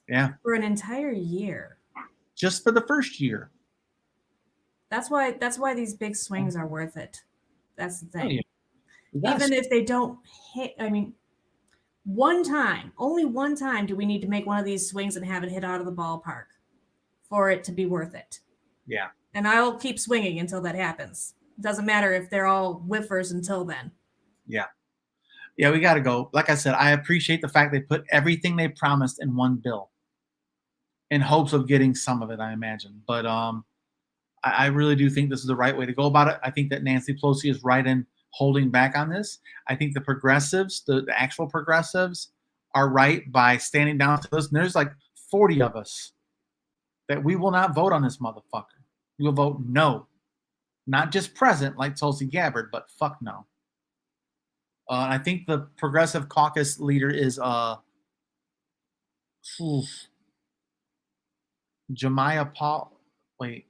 Yeah, for an entire year. just for the first year. That's why these big swings are worth it. That's the Oh yeah, thing. that's Even if they don't hit, I mean, one time, only one time do we need to make one of these swings and have it hit out of the ballpark for it to be worth it. yeah, And I'll keep swinging until that happens. Doesn't matter if they're all whiffers until then. yeah, yeah. We got to go. Like I said, I appreciate the fact they put everything they promised in one bill in hopes of getting some of it. I imagine, but I really do think this is the right way to go about it. I think that Nancy Pelosi is right in holding back on this. I think the progressives, the actual progressives, are right by standing down to this. And there's like 40 of us that we will not vote on this motherfucker. We will vote no. Not just present like Tulsi Gabbard, but fuck no. I think the progressive caucus leader is Jemiah Paul. Wait,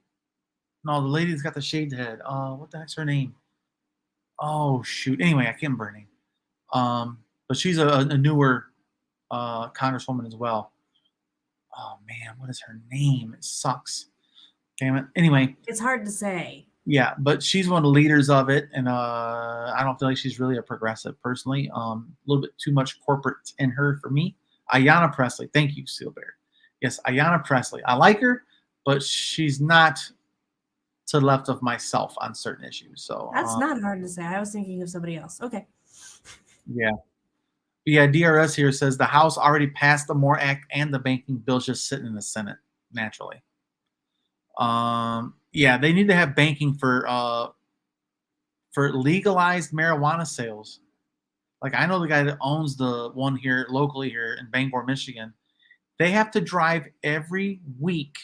no, the lady that's got the shaved head. What the heck's her name? Oh shoot. Anyway, I can't remember her name. But she's a newer congresswoman as well. Oh man, what is her name? It sucks. Damn it. Anyway, It's hard to say. yeah, but she's one of the leaders of it, and I don't feel like she's really a progressive personally. A little bit too much corporate in her for me. Ayanna Presley, thank you, Seal Bear. Yes, Ayanna Presley. I like her, but she's not to the left of myself on certain issues. So That's not hard to say. I was thinking of somebody else. Okay. yeah. Yeah, DRS here says the House already passed the MORE Act and the banking bill's just sitting in the Senate naturally. Yeah, they need to have banking for legalized marijuana sales. Like I know the guy that owns the one here locally here in Bangor, Michigan. They have to drive every week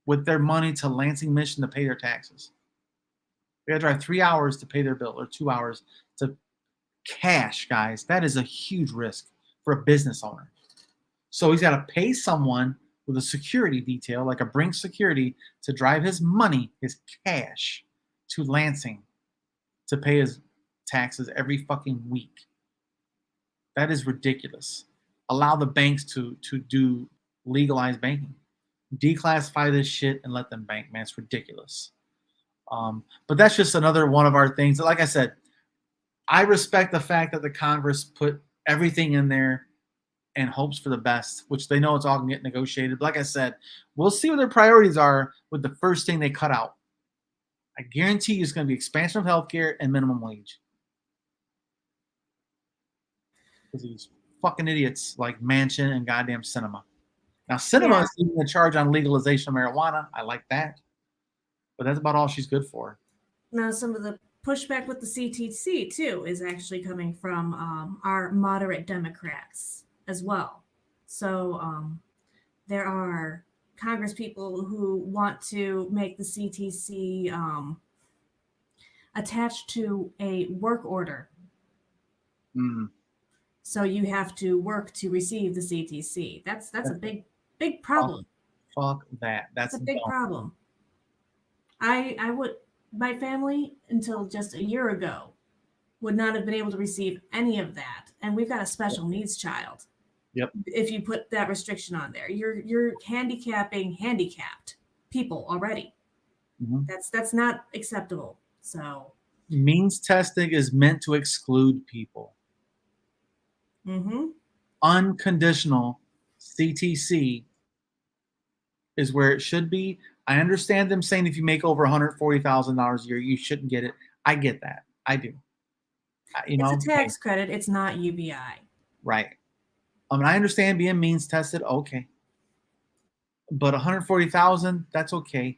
with their money to Lansing, Michigan to pay their taxes. They got to drive 3 hours to pay their bill or 2 hours to cash, guys. That is a huge risk for a business owner. So he's got to pay someone with a security detail, like a Brink security, to drive his money, his cash, to Lansing to pay his taxes every fucking week. That is ridiculous. Allow the banks to do legalized banking. Declassify this shit and let them bank, man. It's ridiculous. But that's just another one of our things. Like I said, I respect the fact that the Congress put everything in there and hopes for the best, which they know it's all going to get negotiated. But like I said, we'll see what their priorities are with the first thing they cut out. I guarantee you it's going to be expansion of healthcare and minimum wage. Because these fucking idiots like Manchin and goddamn Cinema. Now, Cinema is leading the charge on legalization of marijuana. I like that. But that's about all she's good for. Now, some of the pushback with the CTC, too, is actually coming from our moderate Democrats as well. So there are Congress people who want to make the CTC attached to a work order. Mm. So you have to work to receive the CTC. That's a big problem. Fuck that. That's a big problem. I would, my family until just a year ago would not have been able to receive any of that, and we've got a special needs child. Yep. If you put that restriction on there, you're handicapping handicapped people already. Mm-hmm. That's not acceptable. So means testing is meant to exclude people. Mm-hmm. Unconditional CTC is where it should be. I understand them saying if you make over $140,000 a year, you shouldn't get it. I get that. I do. It's a Hey, tax credit. It's not UBI. right. I understand being means tested. Okay. But 140,000, that's okay.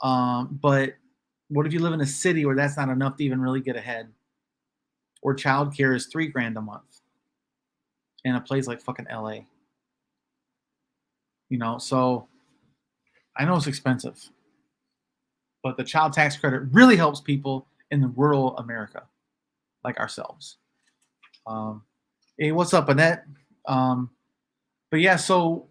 But what if you live in a city where that's not enough to even really get ahead? Or childcare is $3,000 a month in a place like fucking LA. So I know it's expensive, but the child tax credit really helps people in the rural America, like ourselves. Hey, what's up, Annette? But yeah, so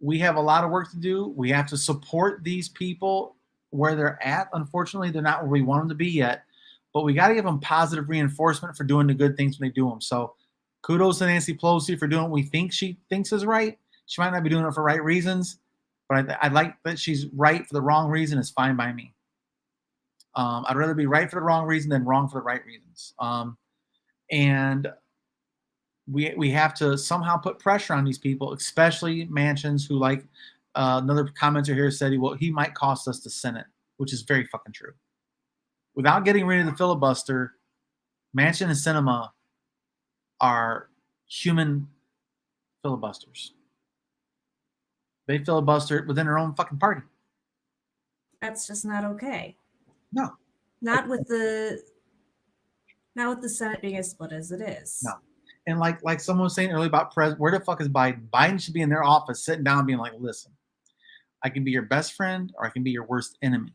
we have a lot of work to do. We have to support these people where they're at. Unfortunately, they're not where we want them to be yet, but we got to give them positive reinforcement for doing the good things when they do them. So kudos to Nancy Pelosi for doing what we think she thinks is right. She might not be doing it for right reasons, but I like that she's right for the wrong reason. Is fine by me. I'd rather be right for the wrong reason than wrong for the right reasons. And we have to somehow put pressure on these people, especially Mansions, who, like another commenter here said, he might cost us the Senate, which is very fucking true. Without getting rid of the filibuster, Manchin and Sinema are human filibusters. They filibuster within their own fucking party. That's just not okay. No. Not with the Senate being as split as it is. No. And like someone was saying earlier about where the fuck is Biden? Biden should be in their office sitting down being like, listen, I can be your best friend or I can be your worst enemy.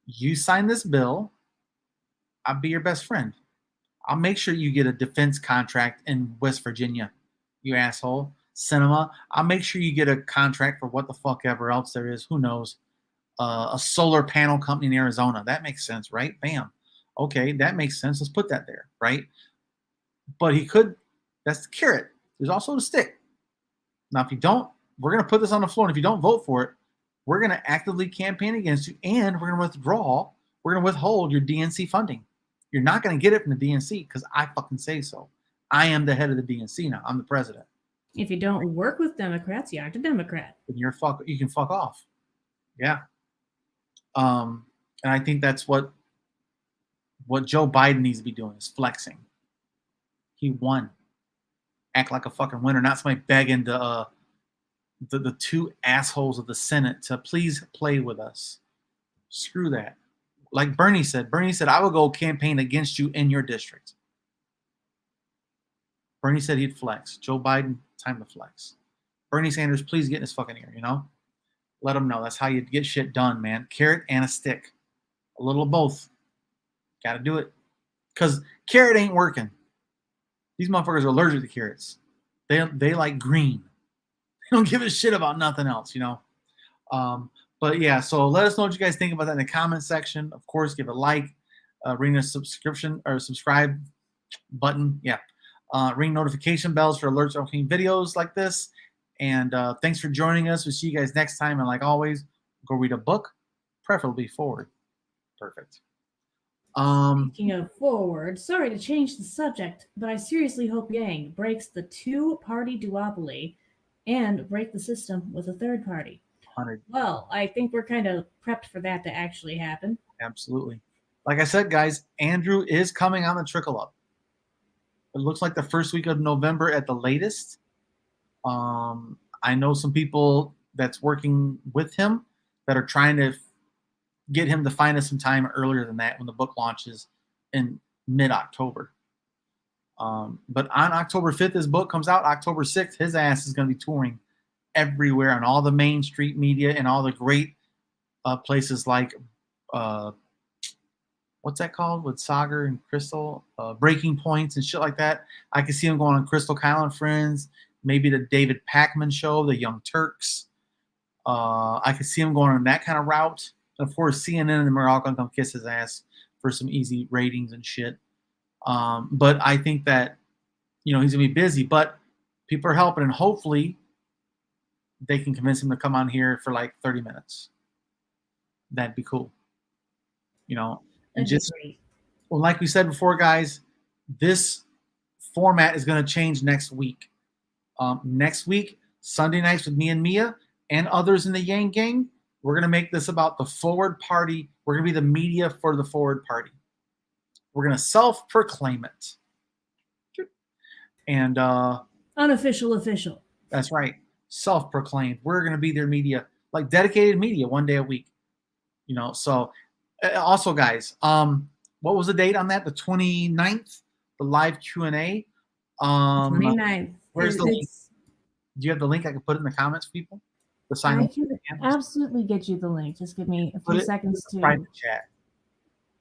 You sign this bill, I'll be your best friend. I'll make sure you get a defense contract in West Virginia, you asshole. Cinema, I'll make sure you get a contract for what the fuck ever else there is. Who knows? A solar panel company in Arizona. That makes sense, right? Bam. Okay, that makes sense. Let's put that there, right? But he could, that's the carrot. There's also the stick. Now, if you don't, we're going to put this on the floor. And if you don't vote for it, we're going to actively campaign against you. And we're going to withhold your DNC funding. You're not going to get it from the DNC because I fucking say so. I am the head of the DNC now. I'm the president. If you don't work with Democrats, you aren't a Democrat. And you can fuck off. Yeah. And I think that's what Joe Biden needs to be doing is flexing. He won. Act like a fucking winner, not somebody begging the two assholes of the Senate to please play with us. Screw that. Like Bernie said, I will go campaign against you in your district. Bernie said he'd flex. Joe Biden, time to flex. Bernie Sanders, please get in his fucking ear, Let him know. That's how you get shit done, man. Carrot and a stick. A little of both. Got to do it. Because carrot ain't working. These motherfuckers are allergic to carrots. They like green. They don't give a shit about nothing else, But yeah, so let us know what you guys think about that in the comment section. Of course, give a like, ring a subscription or subscribe button. Yeah. Ring notification bells for alerts on videos like this. And thanks for joining us. We'll see you guys next time. And like always, go read a book, preferably forward. Perfect. Speaking of forward, sorry to change the subject, but I seriously hope Yang breaks the two-party duopoly and break the system with a third party. 100. Well, I think we're kind of prepped for that to actually happen. Absolutely. Like I said, guys, Andrew is coming on the Trickle Up. It looks like the first week of November at the latest. I know some people that's working with him that are trying to get him to find us some time earlier than that when the book launches in mid-October. But on October 5th, his book comes out. October 6th, his ass is going to be touring everywhere on all the main street media and all the great places like what's that called with Sagar and Crystal? Breaking Points and shit like that. I can see him going on Crystal Kyle and Friends, maybe the David Pakman show, the Young Turks. I could see him going on that kind of route. And of course, CNN and they're all going to come kiss his ass for some easy ratings and shit. But I think that, he's going to be busy. But people are helping, and hopefully they can convince him to come on here for like 30 minutes. That'd be cool. And just, well, like we said before, guys, this format is going to change next week. Next week, Sunday nights with me and Mia and others in the Yang Gang. We're going to make this about the forward party. We're going to be the media for the forward party. We're going to self-proclaim it. And unofficial official. That's right. Self-proclaimed. We're going to be their media, like dedicated media, 1 day a week. So also, guys, what was the date on that? The 29th, the live Q&A. 29th. Where's the link? Do you have the link? I can put it in the comments, people. The sign I can absolutely get you the link. Just give me a few seconds to private chat.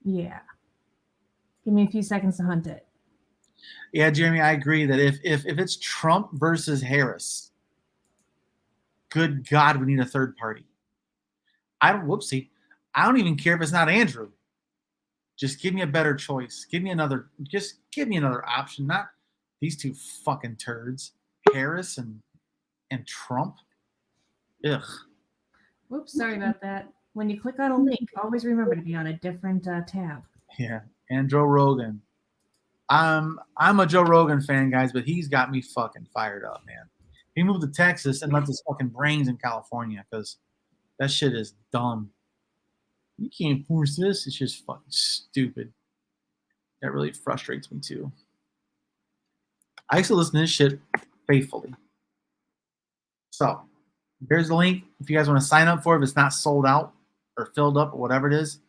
Yeah. Give me a few seconds to hunt it. Yeah, Jeremy, I agree that if it's Trump versus Harris, good God, we need a third party. I don't even care if it's not Andrew. Just give me a better choice. Give me another option. Not these two fucking turds, Harris and Trump. Ugh. Whoops, sorry about that. When you click on a link, always remember to be on a different tab. Yeah, and Joe Rogan. I'm a Joe Rogan fan, guys, but he's got me fucking fired up, man. He moved to Texas and left his fucking brains in California because that shit is dumb. You can't force this. It's just fucking stupid. That really frustrates me too. I used to listen to this shit faithfully. So there's the link if you guys want to sign up for it if it's not sold out or filled up or whatever it is.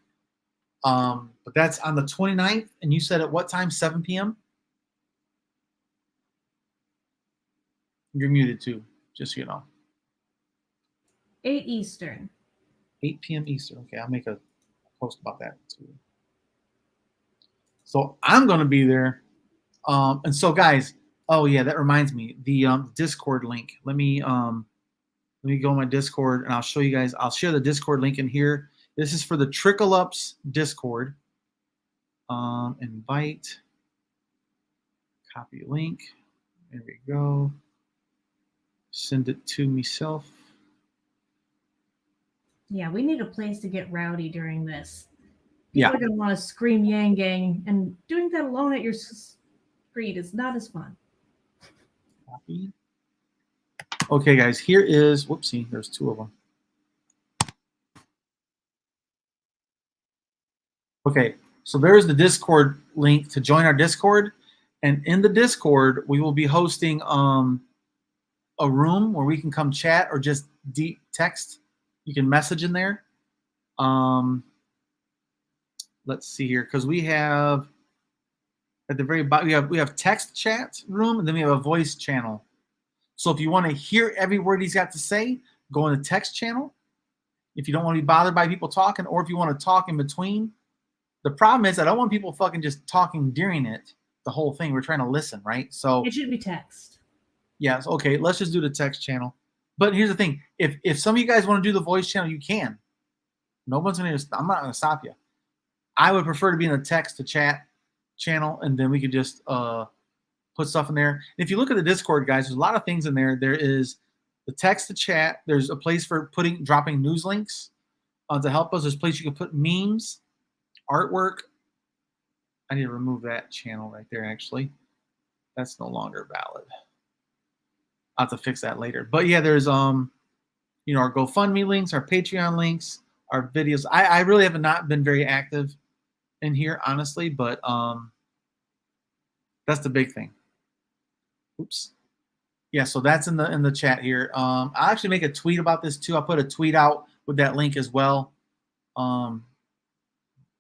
But that's on the 29th, and you said at what time? 7 p.m. You're muted too, just so you know. 8 Eastern. 8 p.m. Eastern. Okay, I'll make a post about that too. So I'm gonna be there. And so guys, oh yeah, that reminds me, the Discord link. Let me go on my Discord and I'll show you guys. I'll share the Discord link in here. This is for the Trickle Ups Discord. Invite, copy link. There we go. Send it to myself. Yeah, we need a place to get rowdy during this. People are going to want to scream Yang Gang, and doing that alone at your screen is not as fun. Copy. Okay, guys, here is, whoopsie, there's two of them. Okay, so there's the Discord link to join our Discord. And in the Discord, we will be hosting a room where we can come chat or just deep text. You can message in there. Let's see here, because we have at the very bottom, we have text chat room, and then we have a voice channel. So if you want to hear every word he's got to say, go in the text channel. If you don't want to be bothered by people talking, or if you want to talk in between. The problem is I don't want people fucking just talking during it, the whole thing. We're trying to listen, right? So it should be text. Yes, okay, let's just do the text channel. But here's the thing. If some of you guys want to do the voice channel, you can. No one's going to, I'm not going to stop you. I would prefer to be in the text to chat channel, and then we could just put stuff in there. And if you look at the Discord, guys, there's a lot of things in there. There is the text to chat. There's a place for dropping news links to help us. There's a place you can put memes, artwork. I need to remove that channel right there, actually. That's no longer valid. I'll have to fix that later. But yeah, there's our GoFundMe links, our Patreon links, our videos. I really have not been very active in here, honestly, but that's the big thing. Oops. Yeah, so that's in the chat here. I'll actually make a tweet about this too. I'll put a tweet out with that link as well.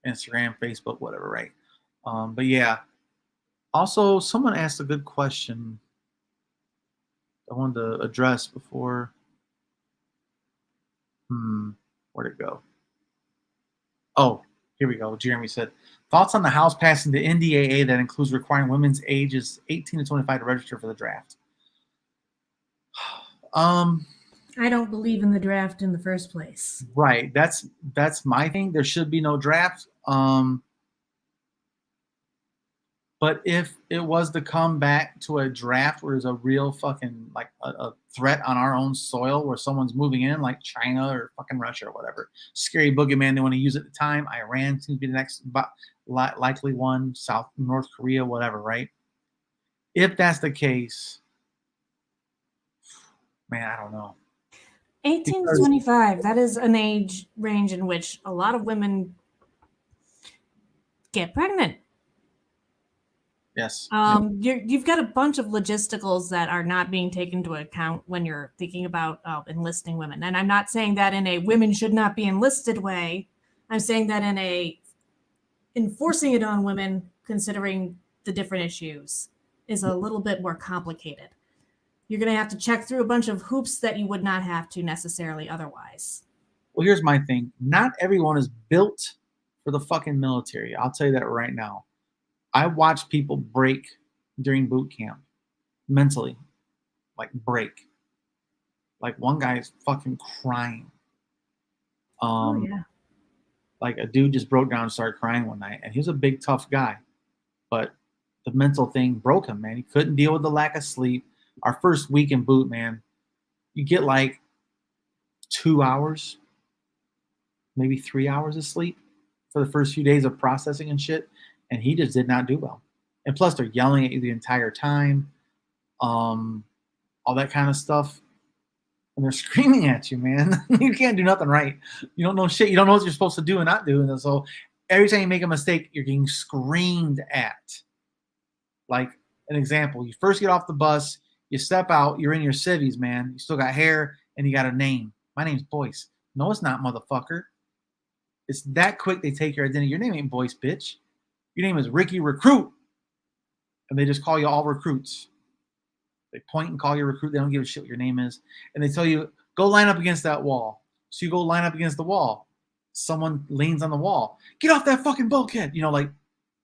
Instagram, Facebook, whatever, right? But yeah. Also, someone asked a good question I wanted to address before. Where'd it go? Oh, here we go. Jeremy said, thoughts on the House passing the NDAA that includes requiring women's ages 18 to 25 to register for the draft. I don't believe in the draft in the first place. Right. That's my thing. There should be no draft. But if it was to come back to a draft where there's a real fucking like a threat on our own soil where someone's moving in like China or fucking Russia or whatever, scary boogeyman they want to use at the time, Iran seems to be the next likely one, North Korea, whatever, right? If that's the case, Man, I don't know. 18 to Because 25, that is an age range in which a lot of women get pregnant. yes, You've got a bunch of logisticals that are not being taken into account when you're thinking about enlisting women. And I'm not saying that in a women should not be enlisted way. I'm saying that in a enforcing it on women, considering the different issues, is a little bit more complicated. You're going to have to check through a bunch of hoops that you would not have to necessarily otherwise. well, here's my thing. Not everyone is built for the fucking military. I'll tell you that right now. I watch people break during boot camp mentally, like break. Like one guy's fucking crying. Oh, Um, yeah. like a dude just broke down and started crying one night, and he was a big tough guy, but the mental thing broke him, man. He couldn't deal with the lack of sleep. Our first week in boot, man, you get like 2 hours, maybe 3 hours of sleep for the first few days of processing and shit, and he just did not do well. And plus, they're yelling at you the entire time, um, all that kind of stuff, and they're screaming at you, man. You can't do nothing right. You don't know shit. You don't know what you're supposed to do and not do, and so every time you make a mistake, you're getting screamed at. Like an example, you first get off the bus, you step out, you're in your civvies, man. You still got hair and you got a name. My name's Boyce. No, it's not, motherfucker. It's that quick they take your identity. Your name ain't Boyce, bitch. Your name is Ricky Recruit. And they just call you all recruits. They point and call you recruit. They don't give a shit what your name is. And they tell you, go line up against that wall. So you go line up against the wall. Someone leans on the wall. Get off that fucking bulkhead. You know, like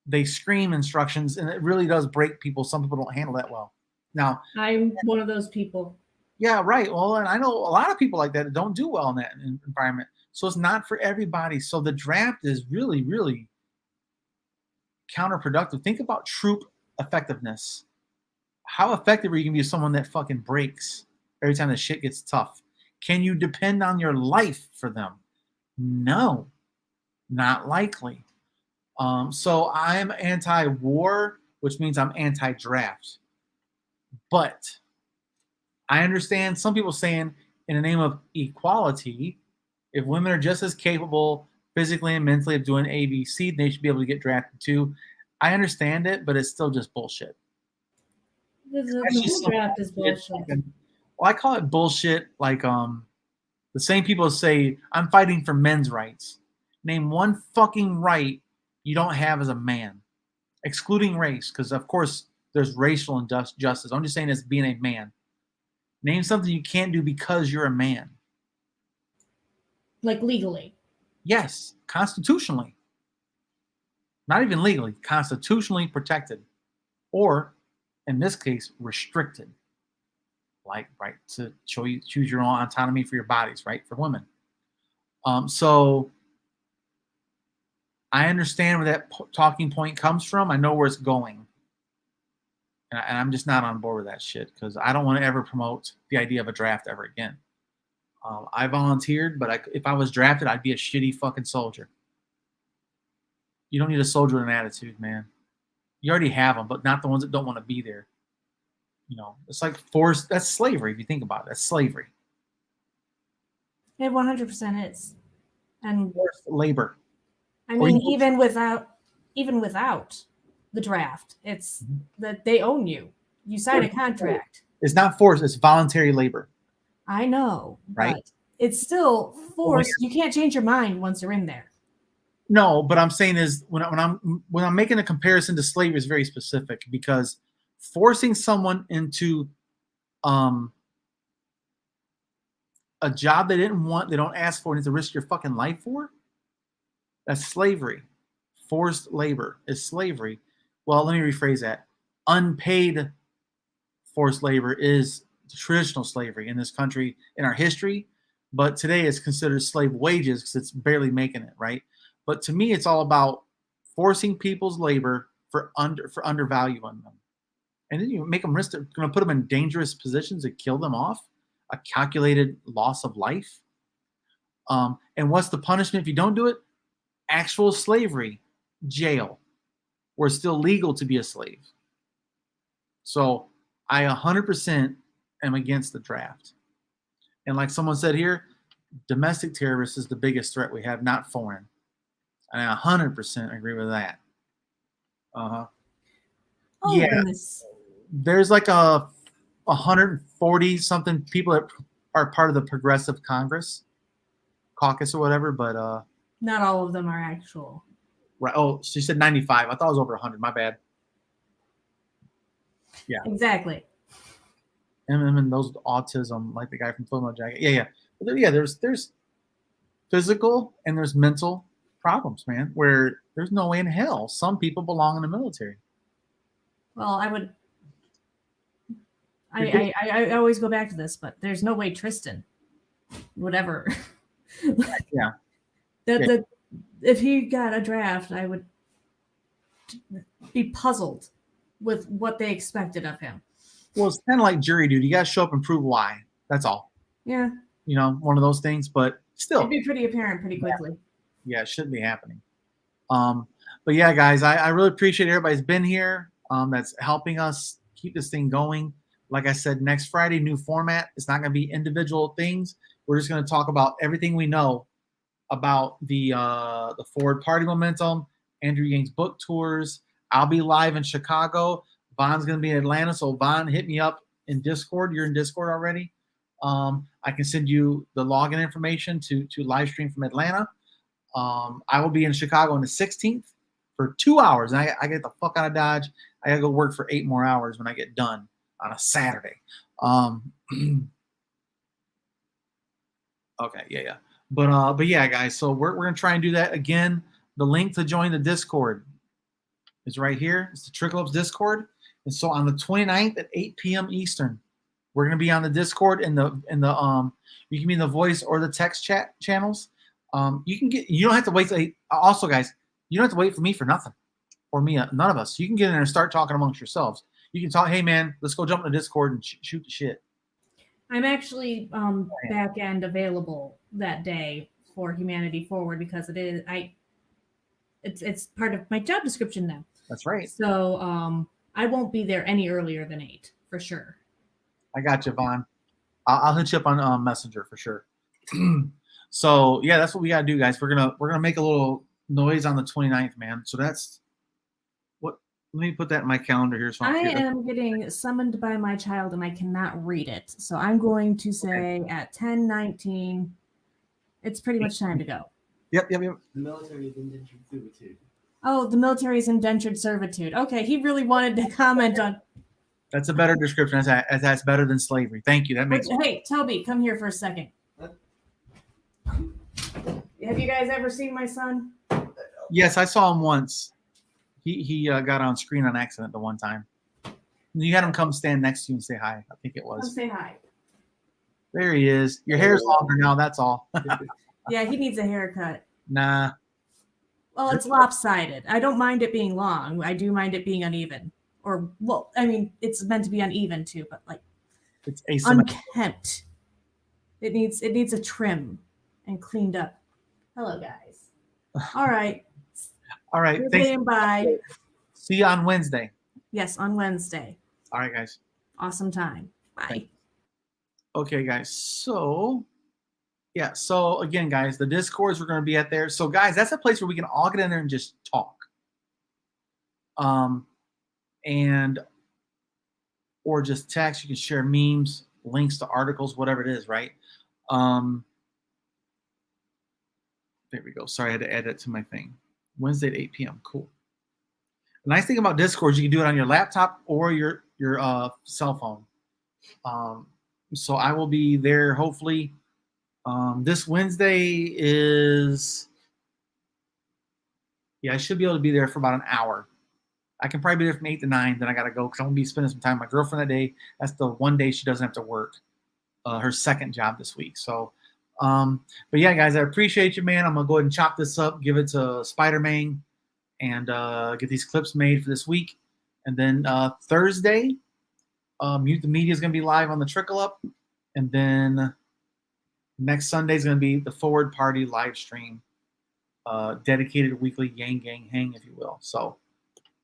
they scream instructions, and it really does break people. Some people don't handle that well. Now, I'm one of those people. yeah, right. Well, and I know a lot of people like that don't do well in that environment. So it's not for everybody. So the draft is really, really counterproductive. Think about troop effectiveness. How effective are you going to be with someone that fucking breaks every time the shit gets tough? Can you depend on your life for them? No, not likely. So I'm anti-war, which means I'm anti-draft. But I understand some people saying in the name of equality, if women are just as capable physically and mentally of doing ABC, they should be able to get drafted too. I understand it, but it's still just bullshit. The whole draft is bullshit. Well, I call it bullshit. Like the same people say I'm fighting for men's rights. Name one fucking right you don't have as a man, excluding race, because of course there's racial injustice. I'm just saying as being a man. Name something you can't do because you're a man. Like legally. Yes, constitutionally. Not even legally, constitutionally protected. Or, in this case, restricted. Like, right, to choose your own autonomy for your bodies, right, for women. So, I understand where that talking point comes from. I know where it's going. And I'm just not on board with that shit because I don't want to ever promote the idea of a draft ever again. I volunteered, but if I was drafted, I'd be a shitty fucking soldier. You don't need a soldier with an attitude, man. You already have them, but not the ones that don't want to be there. You know, it's like forced. That's slavery if you think about it. That's slavery. It 100% is. And Forced labor. I mean, even without the draft, it's that they own you. You sign a contract. It's not forced. It's voluntary labor. I know, right? But it's still forced. You can't change your mind once you're in there. No, but I'm saying is when I'm making a comparison to slavery is very specific because forcing someone into a job they didn't want, they don't ask for, and to risk your fucking life for, that's slavery. Forced labor is slavery. Well, let me rephrase that. Unpaid forced labor is traditional slavery in this country in our history, but today it's considered slave wages because it's barely making it, right? But to me, it's all about forcing people's labor for undervaluing them, and then you make them risk. Going to put them in dangerous positions to kill them off, a calculated loss of life. And what's the punishment if you don't do it? Actual slavery, jail, where it's still legal to be a slave. So I 100% am against the draft. And like someone said here, domestic terrorists is the biggest threat we have, not foreign. And I 100% agree with that. Uh-huh. Oh, Yeah, goodness. there's like a 140 something people that are part of the Progressive Congress caucus or whatever, but Not all of them are actual. right. Oh, she said 95. I thought it was over 100. My bad. Yeah. Exactly. And those with autism, like the guy from Full Metal Jacket. Yeah. Yeah, there's physical and there's mental problems, man, where there's no way in hell some people belong in the military. Well, I always go back to this, but there's no way Tristan would ever. Yeah. That if he got a draft, I would be puzzled with what they expected of him. Well, it's kind of like jury duty. You got to show up and prove why. That's all. Yeah. You know, one of those things, but still. It'd be pretty apparent pretty quickly. Yeah, it shouldn't be happening. But yeah, guys, I really appreciate everybody's been here. That's helping us keep this thing going. Like I said, next Friday, new format. It's not going to be individual things. We're just going to talk about everything we know about the forward party momentum, Andrew Yang's book tours. I'll be live in Chicago. Von's going to be in Atlanta. So Von, hit me up in Discord. You're in Discord already. I can send you the login information to Livestream from Atlanta. I will be in Chicago on the 16th for 2 hours. And I get the fuck out of Dodge. I got to go work for 8 more hours when I get done on a Saturday. Okay, yeah. But yeah, guys. So we're gonna try and do that again. The link to join the Discord is right here. It's the Trickle Ups Discord. And so on the 29th at 8 p.m. Eastern, we're gonna be on the Discord in the you can be in the voice or the text chat channels. You don't have to wait. Also, guys, you don't have to wait for me for nothing, or me, none of us. You can get in there and start talking amongst yourselves. You can talk. Hey, man, let's go jump in the Discord and shoot the shit. I'm actually back end available that day for Humanity Forward because it's part of my job description now. That's right. So I won't be there any earlier than 8 for sure. I got you, Vaughn. I'll hit you up on Messenger for sure. So yeah, that's what we gotta do, guys. We're gonna make a little noise on the 29th, man. So that's what. Let me put that in my calendar here. So I am getting summoned by my child and I cannot read it. So I'm going to say at 10:19, it's pretty much time to go. Yep. The military is indentured servitude. Oh, the military is indentured servitude. Okay, he really wanted to comment on. That's a better description. That's better than slavery. Thank you. That makes. Hey, Toby, come here for a second. What? Have you guys ever seen my son? Yes, I saw him once. He got on screen on accident the one time. You had him come stand next to you and say hi. I think it Come was. say hi. There he is. Your hair's longer now. That's all. Yeah, he needs a haircut. Nah. Well, it's lopsided. I don't mind it being long. I do mind it being uneven. Or, well, I mean, it's meant to be uneven too, but like It's asymmetrical. unkempt. It needs a trim and cleaned up. Hello, guys. All right. All right. Good Thanks. day and bye. See you on Wednesday. Yes, on Wednesday. All right, guys. Awesome time. Bye. Thanks. Okay, guys. So, yeah. So again, guys, the Discords we're going to be at there. So, guys, that's a place where we can all get in there and just talk. And or just text. You can share memes, links to articles, whatever it is, right? There we go. Sorry, I had to add that to my thing. Wednesday at 8 p.m. Cool. The nice thing about Discord is you can do it on your laptop or your cell phone. So I will be there hopefully. This Wednesday is, yeah, I should be able to be there for about an hour. I can probably be there from 8 to 9. Then I got to go because I'm going to be spending some time with my girlfriend that day. That's the one day she doesn't have to work. Her second job this week. So, but yeah, guys, I appreciate you, man. I'm going to go ahead and chop this up, give it to Spider-Man, and get these clips made for this week. And then Thursday, Mute the Media is going to be live on the Trickle Up. And then next Sunday is going to be the Forward Party live stream, dedicated weekly Yang Gang Hang, if you will. So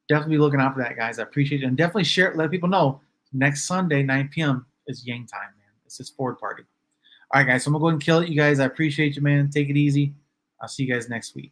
definitely be looking out for that, guys. I appreciate it. And definitely share it. Let people know next Sunday, 9 p.m. is Yang time, man. It's his Forward Party. All right, guys. So I'm gonna go ahead and kill it, you guys. I appreciate you, man. Take it easy. I'll see you guys next week.